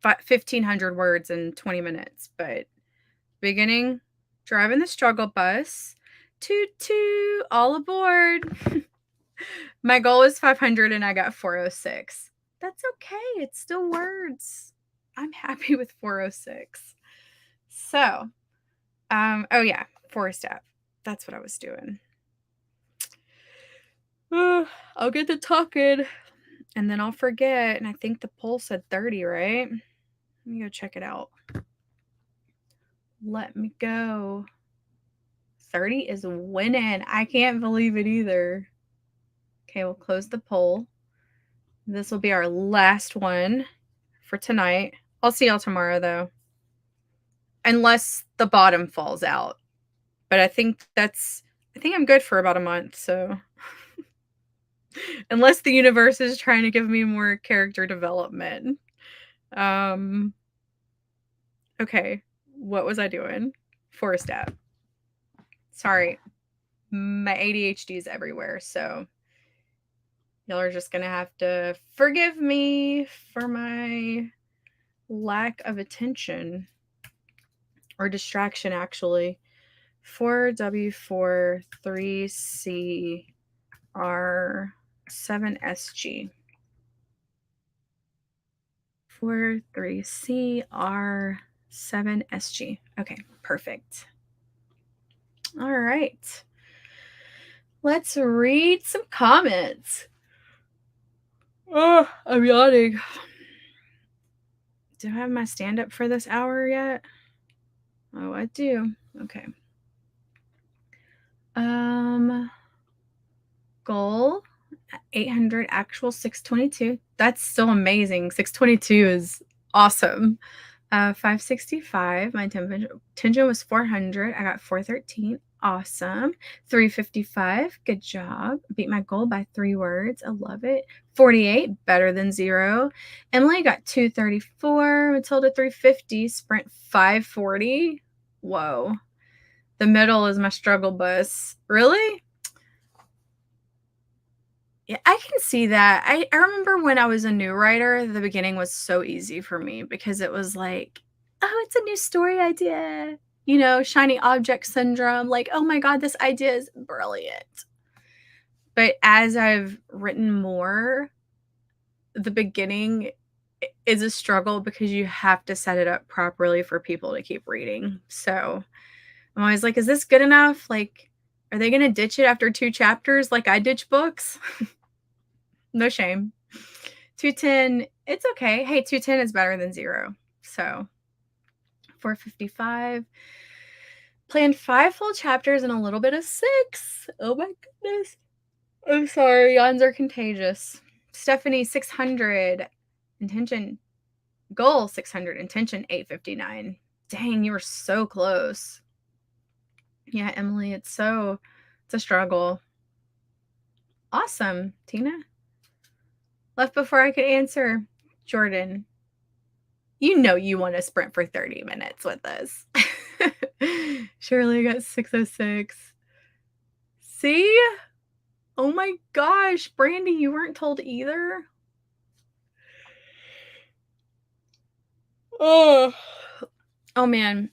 1,500 words in 20 minutes. But beginning, driving the struggle bus, toot toot, all aboard. My goal is 500, and I got 406. That's okay. It's still words. I'm happy with 406. So, oh yeah, Forest app. That's what I was doing. I'll get to talking, and then I'll forget. And I think the poll said 30, right? Let me go check it out. Let me go. 30 is winning. I can't believe it either. Okay, we'll close the poll. This will be our last one for tonight. I'll see y'all tomorrow, though. Unless the bottom falls out. But I think I'm good for about a month, so unless the universe is trying to give me more character development. Okay, what was I doing? Forest app. Sorry, my ADHD is everywhere, so y'all are just gonna have to forgive me for my lack of attention or distraction, actually. 4W4 3CR 7SG. 43CR 7SG. Okay, perfect. All right. Let's read some comments. Oh, I'm yawning. Do I have my stand up for this hour yet? Oh, I do. Okay. Goal 800, actual 622. That's still amazing. 622 is awesome. 565. My intention was 400. I got 413. Awesome. 355. Good job. Beat my goal by 3 words. I love it. 48. Better than 0. Emily got 234. Matilda 350. Sprint 540. Whoa. The middle is my struggle bus. Really? Yeah, I can see that. I remember when I was a new writer, the beginning was so easy for me because it was like, oh, it's a new story idea. Shiny object syndrome. Like, oh my God, this idea is brilliant. But as I've written more, the beginning is a struggle because you have to set it up properly for people to keep reading. So I'm always like, is this good enough? Like, are they going to ditch it after 2 chapters like I ditch books? No shame. 210, it's okay. Hey, 210 is better than 0. So 455. Planned 5 full chapters and a little bit of 6. Oh my goodness. I'm sorry. Yawns are contagious. Stephanie, 600. Intention. Goal, 600. Intention, 859. Dang, you were so close. Yeah, Emily, it's a struggle. Awesome. Tina? Left before I could answer. Jordan, you want to sprint for 30 minutes with us. Shirley got 606. See? Oh my gosh, Brandy, you weren't told either? Oh man.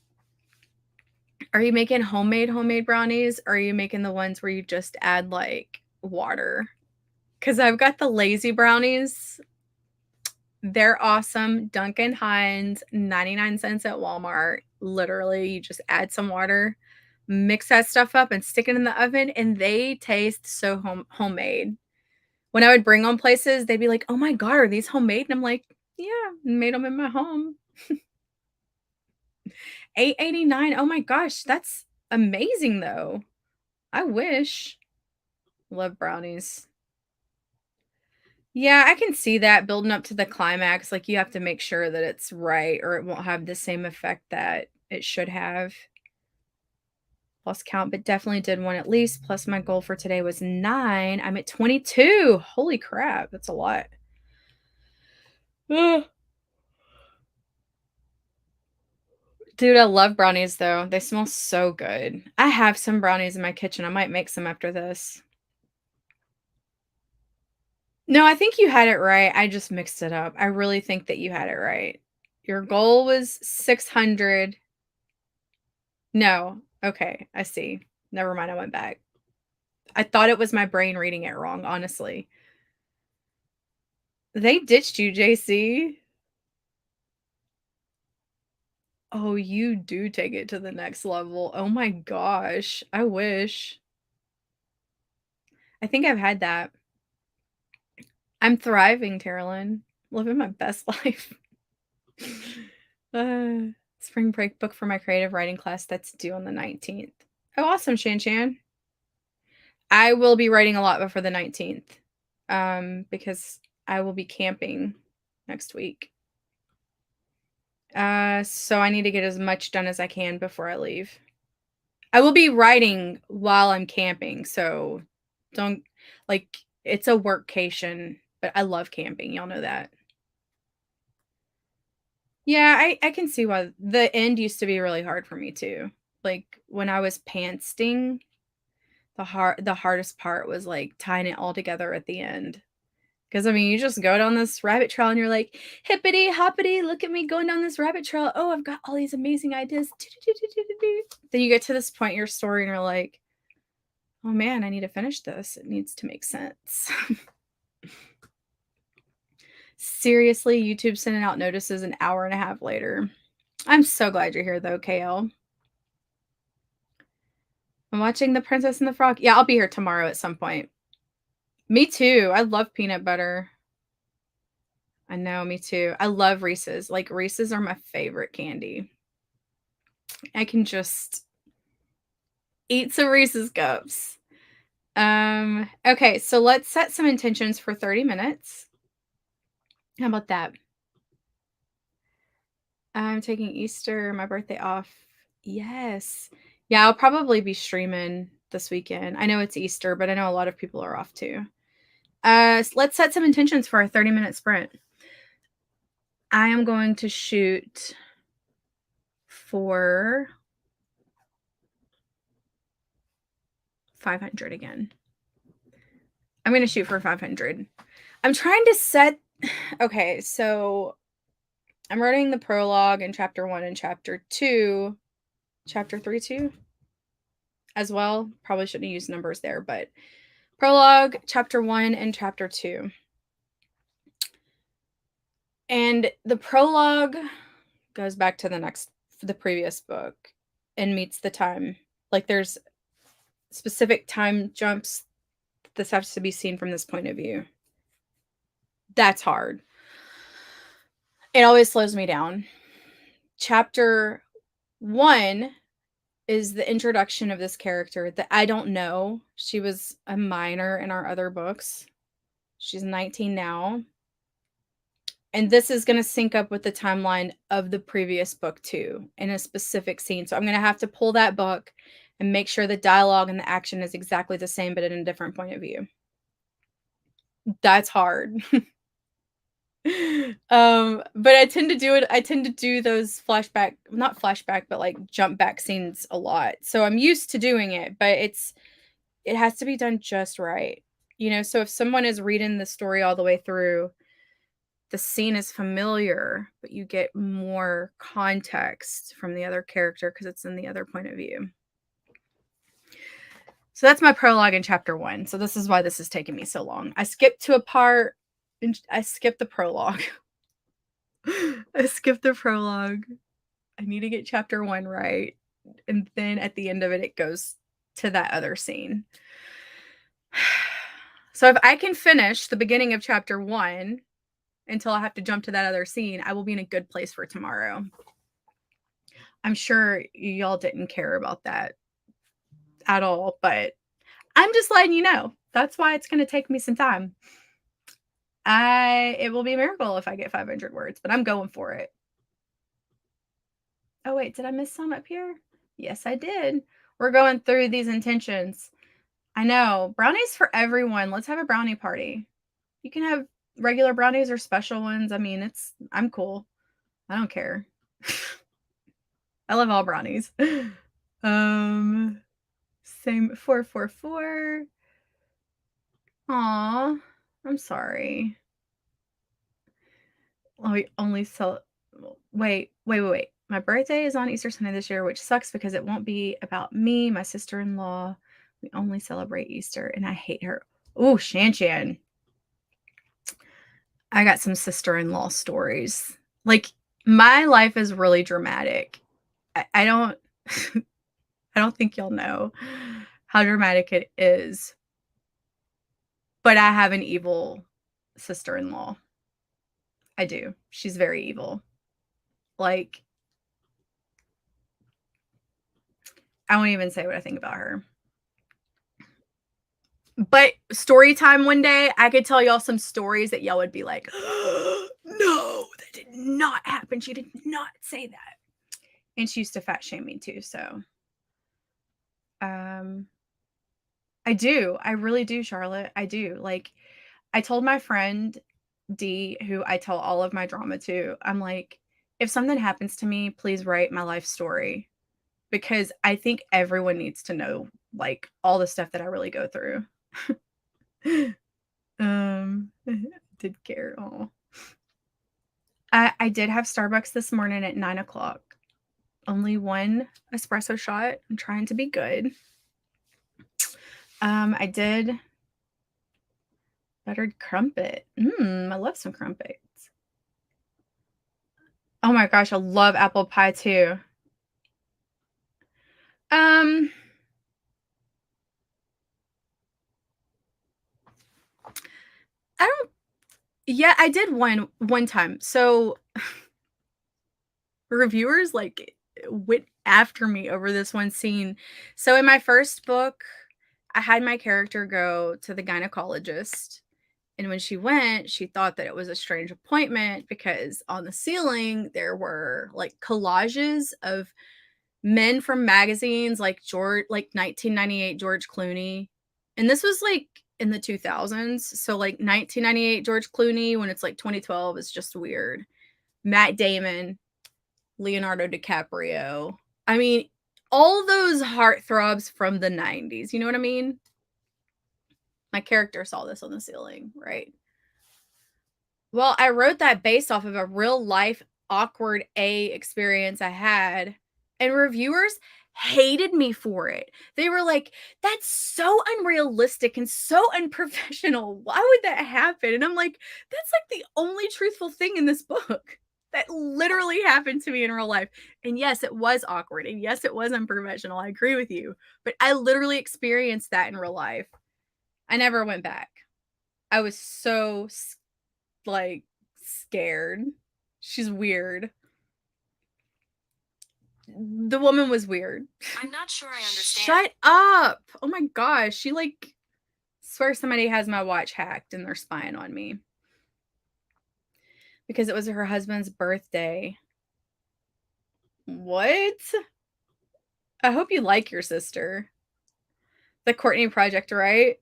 Are you making homemade brownies, or are you making the ones where you just add like water? Because I've got the lazy brownies. They're awesome. Duncan Hines, 99 cents at Walmart. Literally, you just add some water, mix that stuff up, and stick it in the oven, and they taste so homemade. When I would bring them places, they'd be like, oh my God, are these homemade? And I'm like, yeah, made them in my home. $8.89. Oh my gosh, that's amazing though. I wish. Love brownies. Yeah, I can see that building up to the climax, like, you have to make sure that it's right or it won't have the same effect that it should have. Lost count, but definitely did one at least, plus my goal for today was 9. I'm at 22. Holy crap, that's a lot. Ugh. Dude, I love brownies, though. They smell so good. I have some brownies in my kitchen. I might make some after this. No, I think you had it right. I just mixed it up. I really think that you had it right. Your goal was 600. No. Okay, I see. Never mind, I went back. I thought it was my brain reading it wrong, honestly. They ditched you, JC. Oh, you do take it to the next level. Oh my gosh. I wish. I think I've had that. I'm thriving, Carolyn. Living my best life. Spring break book for my creative writing class that's due on the 19th. Oh, awesome, Shan Shan. I will be writing a lot before the 19th, because I will be camping next week. So I need to get as much done as I can before I leave. I will be writing while I'm camping, so don't like, it's a workcation, but I love camping, y'all know that. Yeah, I can see why the end used to be really hard for me too. Like, when I was pantsing, the hardest part was, like, tying it all together at the end. Because I mean, you just go down this rabbit trail and you're like, "Hippity hoppity, look at me going down this rabbit trail. Oh, I've got all these amazing ideas." Then you get to this point in your story and you're like, "Oh man, I need to finish this. It needs to make sense." Seriously, YouTube sending out notices an hour and a half later. I'm so glad you're here though, KL. I'm watching The Princess and the Frog. Yeah, I'll be here tomorrow at some point. Me too. I love peanut butter. I know, me too. I love Reese's. Like, Reese's are my favorite candy. I can just eat some Reese's cups. Okay, so let's set some intentions for 30 minutes. How about that? I'm taking Easter, my birthday off. Yes. Yeah, I'll probably be streaming this weekend. I know it's Easter, but I know a lot of people are off too. Let's set some intentions for a 30-minute sprint. I am going to shoot for 500 again. I'm going to shoot for 500. I'm trying to set. Okay, so I'm writing the prologue in chapter 1 and chapter 2. Chapter 3 too as well. Probably shouldn't have used numbers there, but prologue, chapter 1 and chapter 2. And the prologue goes back to the previous book and meets the time. Like, there's specific time jumps. This has to be seen from this point of view. That's hard. It always slows me down. Chapter 1 is the introduction of this character that I don't know. She was a minor in our other books. She's 19 now. And this is going to sync up with the timeline of the previous book too, in a specific scene. So I'm going to have to pull that book and make sure the dialogue and the action is exactly the same, but in a different point of view. That's hard. But I tend to do those not flashback, but like jump back scenes a lot. So I'm used to doing it, but it has to be done just right. So if someone is reading the story all the way through, the scene is familiar, but you get more context from the other character because it's in the other point of view. So that's my prologue in chapter 1. So this is why this is taking me so long. I skipped to a part, and I skipped the prologue. I skipped the prologue. I need to get chapter 1 right. And then at the end of it goes to that other scene. So if I can finish the beginning of chapter 1 until I have to jump to that other scene, I will be in a good place for tomorrow. I'm sure y'all didn't care about that at all, but I'm just letting you know. That's why it's gonna take me some time. It will be a miracle if I get 500 words, but I'm going for it. Oh, wait, did I miss some up here? Yes, I did. We're going through these intentions. I know. Brownies for everyone. Let's have a brownie party. You can have regular brownies or special ones. I mean, I'm cool. I don't care. I love all brownies. Same 444. Aw, I'm sorry. We only sell. Wait. My birthday is on Easter Sunday this year, which sucks because it won't be about me, my sister-in-law. We only celebrate Easter, and I hate her. Oh, Shan. I got some sister-in-law stories. Like, my life is really dramatic. I don't I don't think y'all know how dramatic it is, but I have an evil sister-in-law. I do. She's very evil. Like, I won't even say what I think about her. But story time one day, I could tell y'all some stories that y'all would be like, no, that did not happen. She did not say that. And she used to fat shame me too. So, I do. I really do, Charlotte. I do. Like, I told my friend D, who I tell all of my drama to, I'm like, if something happens to me, please write my life story because I think everyone needs to know like all the stuff that I really go through. Did care. Oh, I did have Starbucks this morning at 9 o'clock. Only one espresso shot. I'm trying to be good. I did buttered crumpet. I love some crumpets. Oh my gosh, I love apple pie too. Um, I don't. Yeah, I did one time. So reviewers like went after me over this one scene. So in my first book, I had my character go to the gynecologist. And when she went, she thought that it was a strange appointment because on the ceiling there were like collages of men from magazines like 1998 George Clooney. And this was like in the 2000s. So like 1998 George Clooney when it's like 2012 is just weird. Matt Damon, Leonardo DiCaprio. I mean, all those heartthrobs from the 90s. You know what I mean? My character saw this on the ceiling, right? Well, I wrote that based off of a real life awkward A experience I had, and reviewers hated me for it. They were like, "That's so unrealistic and so unprofessional. Why would that happen?" And I'm like, "That's like the only truthful thing in this book." That literally happened to me in real life. And yes, it was awkward. And yes, it was unprofessional. I agree with you. But I literally experienced that in real life. I never went back. I was so like scared. She's weird. The woman was weird. I'm not sure I understand. Shut up. Oh my gosh. She like swears somebody has my watch hacked and they're spying on me. Because it was her husband's birthday. What? I hope you like your sister. The Courtney Project, right?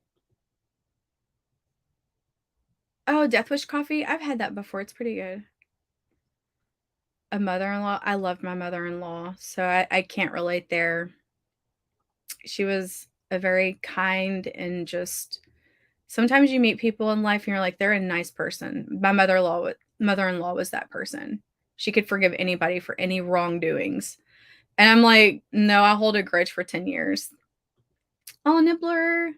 Oh, Death Wish coffee? I've had that before. It's pretty good. A mother-in-law? I loved my mother-in-law, so I can't relate there. She was a very kind and just sometimes you meet people in life and you're like, they're a nice person. My mother-in-law was that person. She could forgive anybody for any wrongdoings. And I'm like, no, I'll hold a grudge for 10 years. Oh, Nibbler.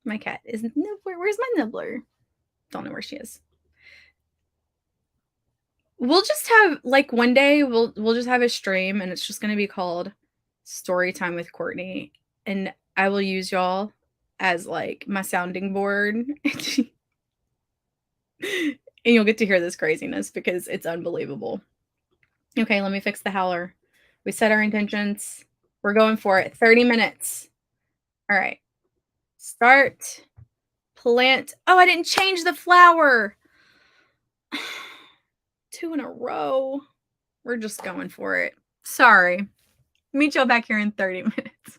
My cat is Nibbler. Where's my Nibbler? Don't know where she is. We'll just have like one day we'll just have a stream and it's just gonna be called Story Time with Courtney. And I will use y'all as like my sounding board. And you'll get to hear this craziness because it's unbelievable. Okay, let me fix the howler. We set our intentions. We're going for it. 30 minutes. All right. Start. Plant. Oh, I didn't change the flower. 2 in a row. We're just going for it. Sorry. Meet y'all back here in 30 minutes.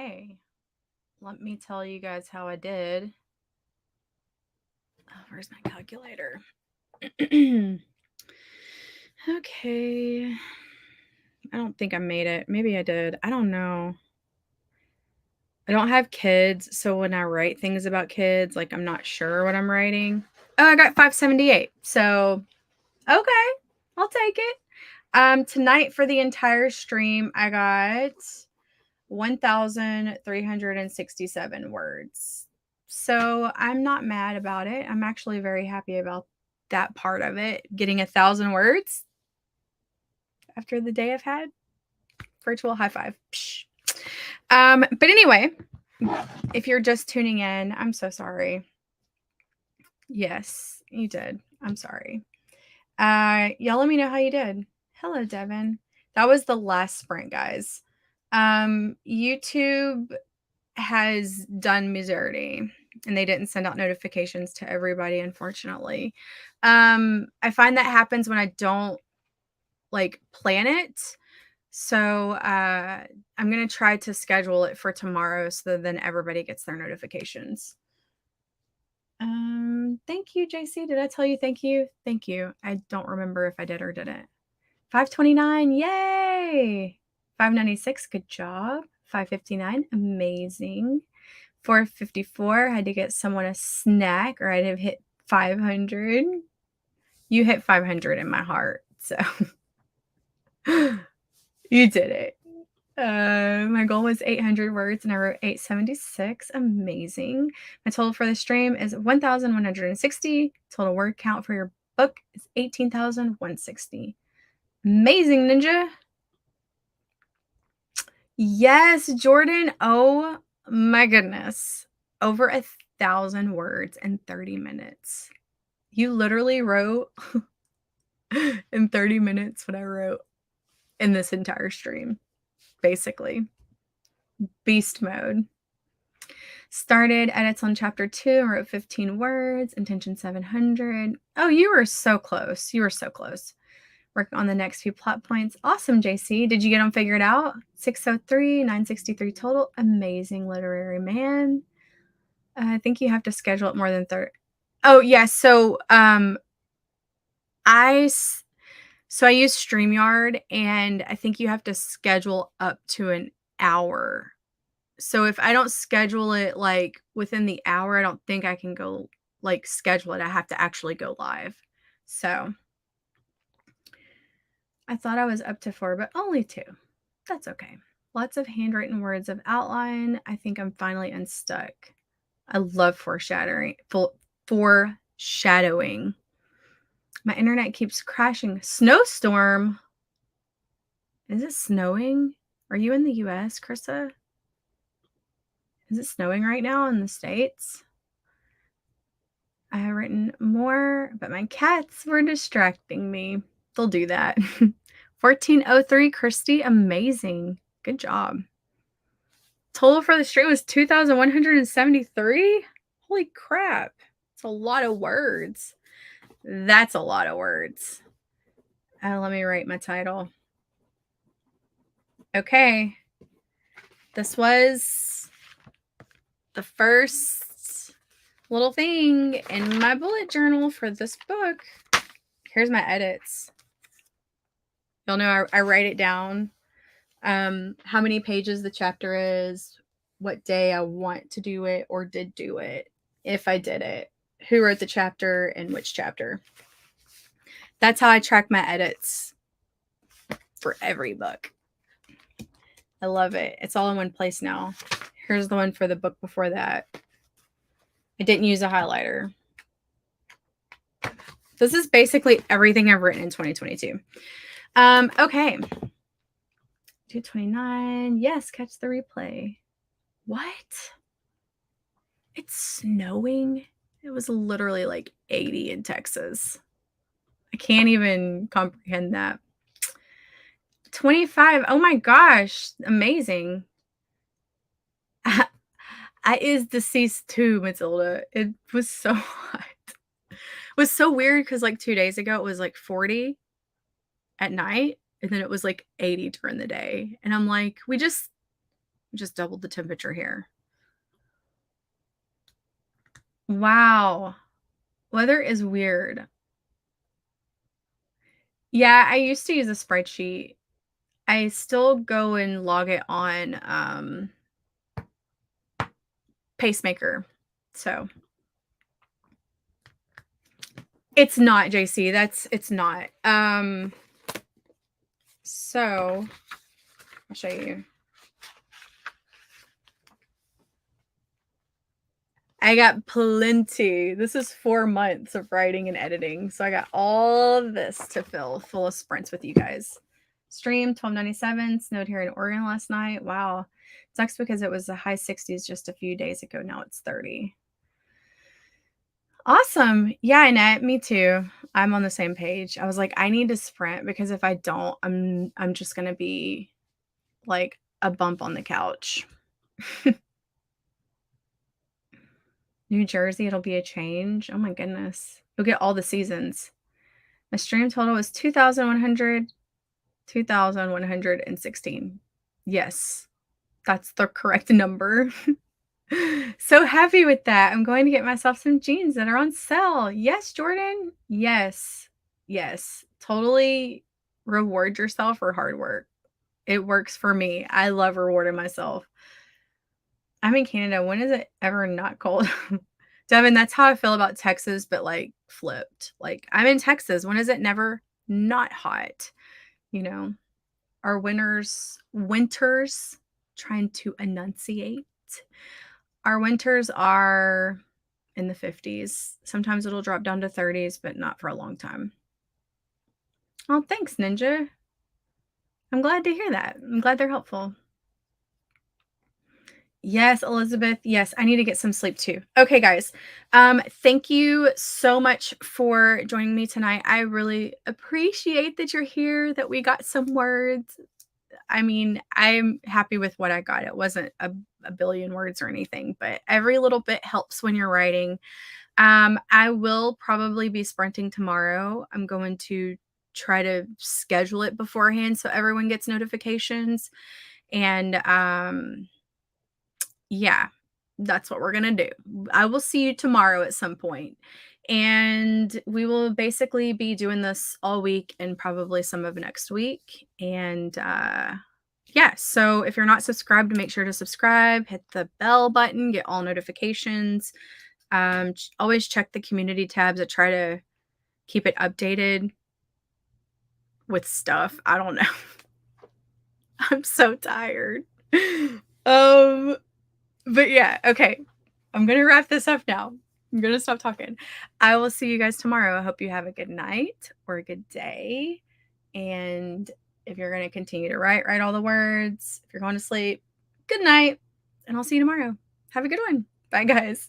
Okay. Let me tell you guys how I did. Oh, where's my calculator? Okay. I don't think I made it. Maybe I did. I don't know. I don't have kids, so when I write things about kids, like, I'm not sure what I'm writing. Oh, I got 578. So, okay. I'll take it. Tonight for the entire stream, I got 1,367 words. So I'm not mad about it. I'm actually very happy about that part of it. Getting 1,000 words after the day I've had. Virtual high five. Psh. But anyway, if you're just tuning in, I'm so sorry. Yes, you did. I'm sorry. Y'all let me know how you did. Hello, Devin. That was the last sprint, guys. YouTube has done Missouri, and they didn't send out notifications to everybody, unfortunately. I find that happens when I don't plan it. So I'm gonna try to schedule it for tomorrow so that then everybody gets their notifications. Thank you, JC. Did I tell you thank you? Thank you. I don't remember if I did or didn't. 529, yay! 596, good job. 559, amazing. 454, had to get someone a snack or I'd have hit 500. You hit 500 in my heart, so you did it. My goal was 800 words and I wrote 876. Amazing. My total for the stream is 1,160. Total word count for your book is 18,160. Amazing, Ninja. Yes, Jordan. Oh my goodness. Over 1,000 words in 30 minutes. You literally wrote in 30 minutes what I wrote in this entire stream, basically. Beast mode. Started edits on chapter 2 and wrote 15 words, intention 700. Oh, you were so close. You were so close. Working on the next few plot points. Awesome, JC. Did you get them figured out? 603, 963 total. Amazing literary man. I think you have to schedule it more than 30. Oh, yeah. So I use StreamYard, and I think you have to schedule up to an hour. So if I don't schedule it within the hour, I don't think I can go schedule it. I have to actually go live. So I thought I was up to 4, but only 2. That's okay. Lots of handwritten words of outline. I think I'm finally unstuck. I love foreshadowing. My internet keeps crashing. Snowstorm. Is it snowing? Are you in the US, Krista? Is it snowing right now in the States? I have written more, but my cats were distracting me. They'll do that. 1403, Christy. Amazing. Good job. Total for the stream was 2,173. Holy crap. It's a lot of words. That's a lot of words. Let me write my title. Okay. This was the first little thing in my bullet journal for this book. Here's my edits. You'll know I write it down. How many pages the chapter is, what day I want to do it or did do it, if I did it, who wrote the chapter, and which chapter. That's how I track my edits for every book. I love it. It's all in one place now. Here's the one for the book before that. I didn't use a highlighter. This is basically everything I've written in 2022. Okay. 229. Yes, catch the replay. What? It's snowing? It was literally 80 in Texas. I can't even comprehend that. 25. Oh my gosh. Amazing. I is deceased too, Matilda. It was so hot. It was so weird because 2 days ago it was 40 at night, and then it was 80 during the day. And I'm like, we just just doubled the temperature here. Wow. Weather is weird. Yeah, I used to use a spreadsheet. I still go and log it on, Pacemaker. So, it's not, JC, it's not. So, I'll show you. I got plenty. This is 4 months of writing and editing, so I got all of this to fill full of sprints with you guys. Stream 1297, snowed here in Oregon last night. Wow. Sucks because it was the high 60s just a few days ago. Now it's 30. Awesome. Yeah, Annette, me too. I'm on the same page. I was like, I need to sprint because if I don't, I'm just gonna be like a bump on the couch. New Jersey, it'll be a change. Oh my goodness. You'll get all the seasons. My stream total was 2,116. Yes, that's the correct number. So happy with that. I'm going to get myself some jeans that are on sale. Yes, Jordan. Yes. Yes. Totally reward yourself for hard work. It works for me. I love rewarding myself. I'm in Canada. When is it ever not cold? Devin, that's how I feel about Texas, but like flipped. Like I'm in Texas. When is it never not hot? You know, our winters, trying to enunciate. Our winters are in the 50s. Sometimes it'll drop down to 30s, but not for a long time. Oh, thanks, Ninja. I'm glad to hear that. I'm glad they're helpful. Yes, Elizabeth. Yes, I need to get some sleep too. Okay, guys. Thank you so much for joining me tonight. I really appreciate that you're here, that we got some words. I mean, I'm happy with what I got. It wasn't a billion words or anything, but every little bit helps when you're writing. I will probably be sprinting tomorrow. I'm going to try to schedule it beforehand so everyone gets notifications. And yeah, that's what we're going to do. I will see you tomorrow at some point. And we will basically be doing this all week and probably some of next week. And yeah, so if you're not subscribed, make sure to subscribe, hit the bell button, get all notifications. Always check the community tabs. I try to keep it updated with stuff. I don't know. I'm so tired. But yeah, okay. I'm going to wrap this up now. I'm going to stop talking. I will see you guys tomorrow. I hope you have a good night or a good day. And if you're going to continue to write all the words. If you're going to sleep, good night. And I'll see you tomorrow. Have a good one. Bye, guys.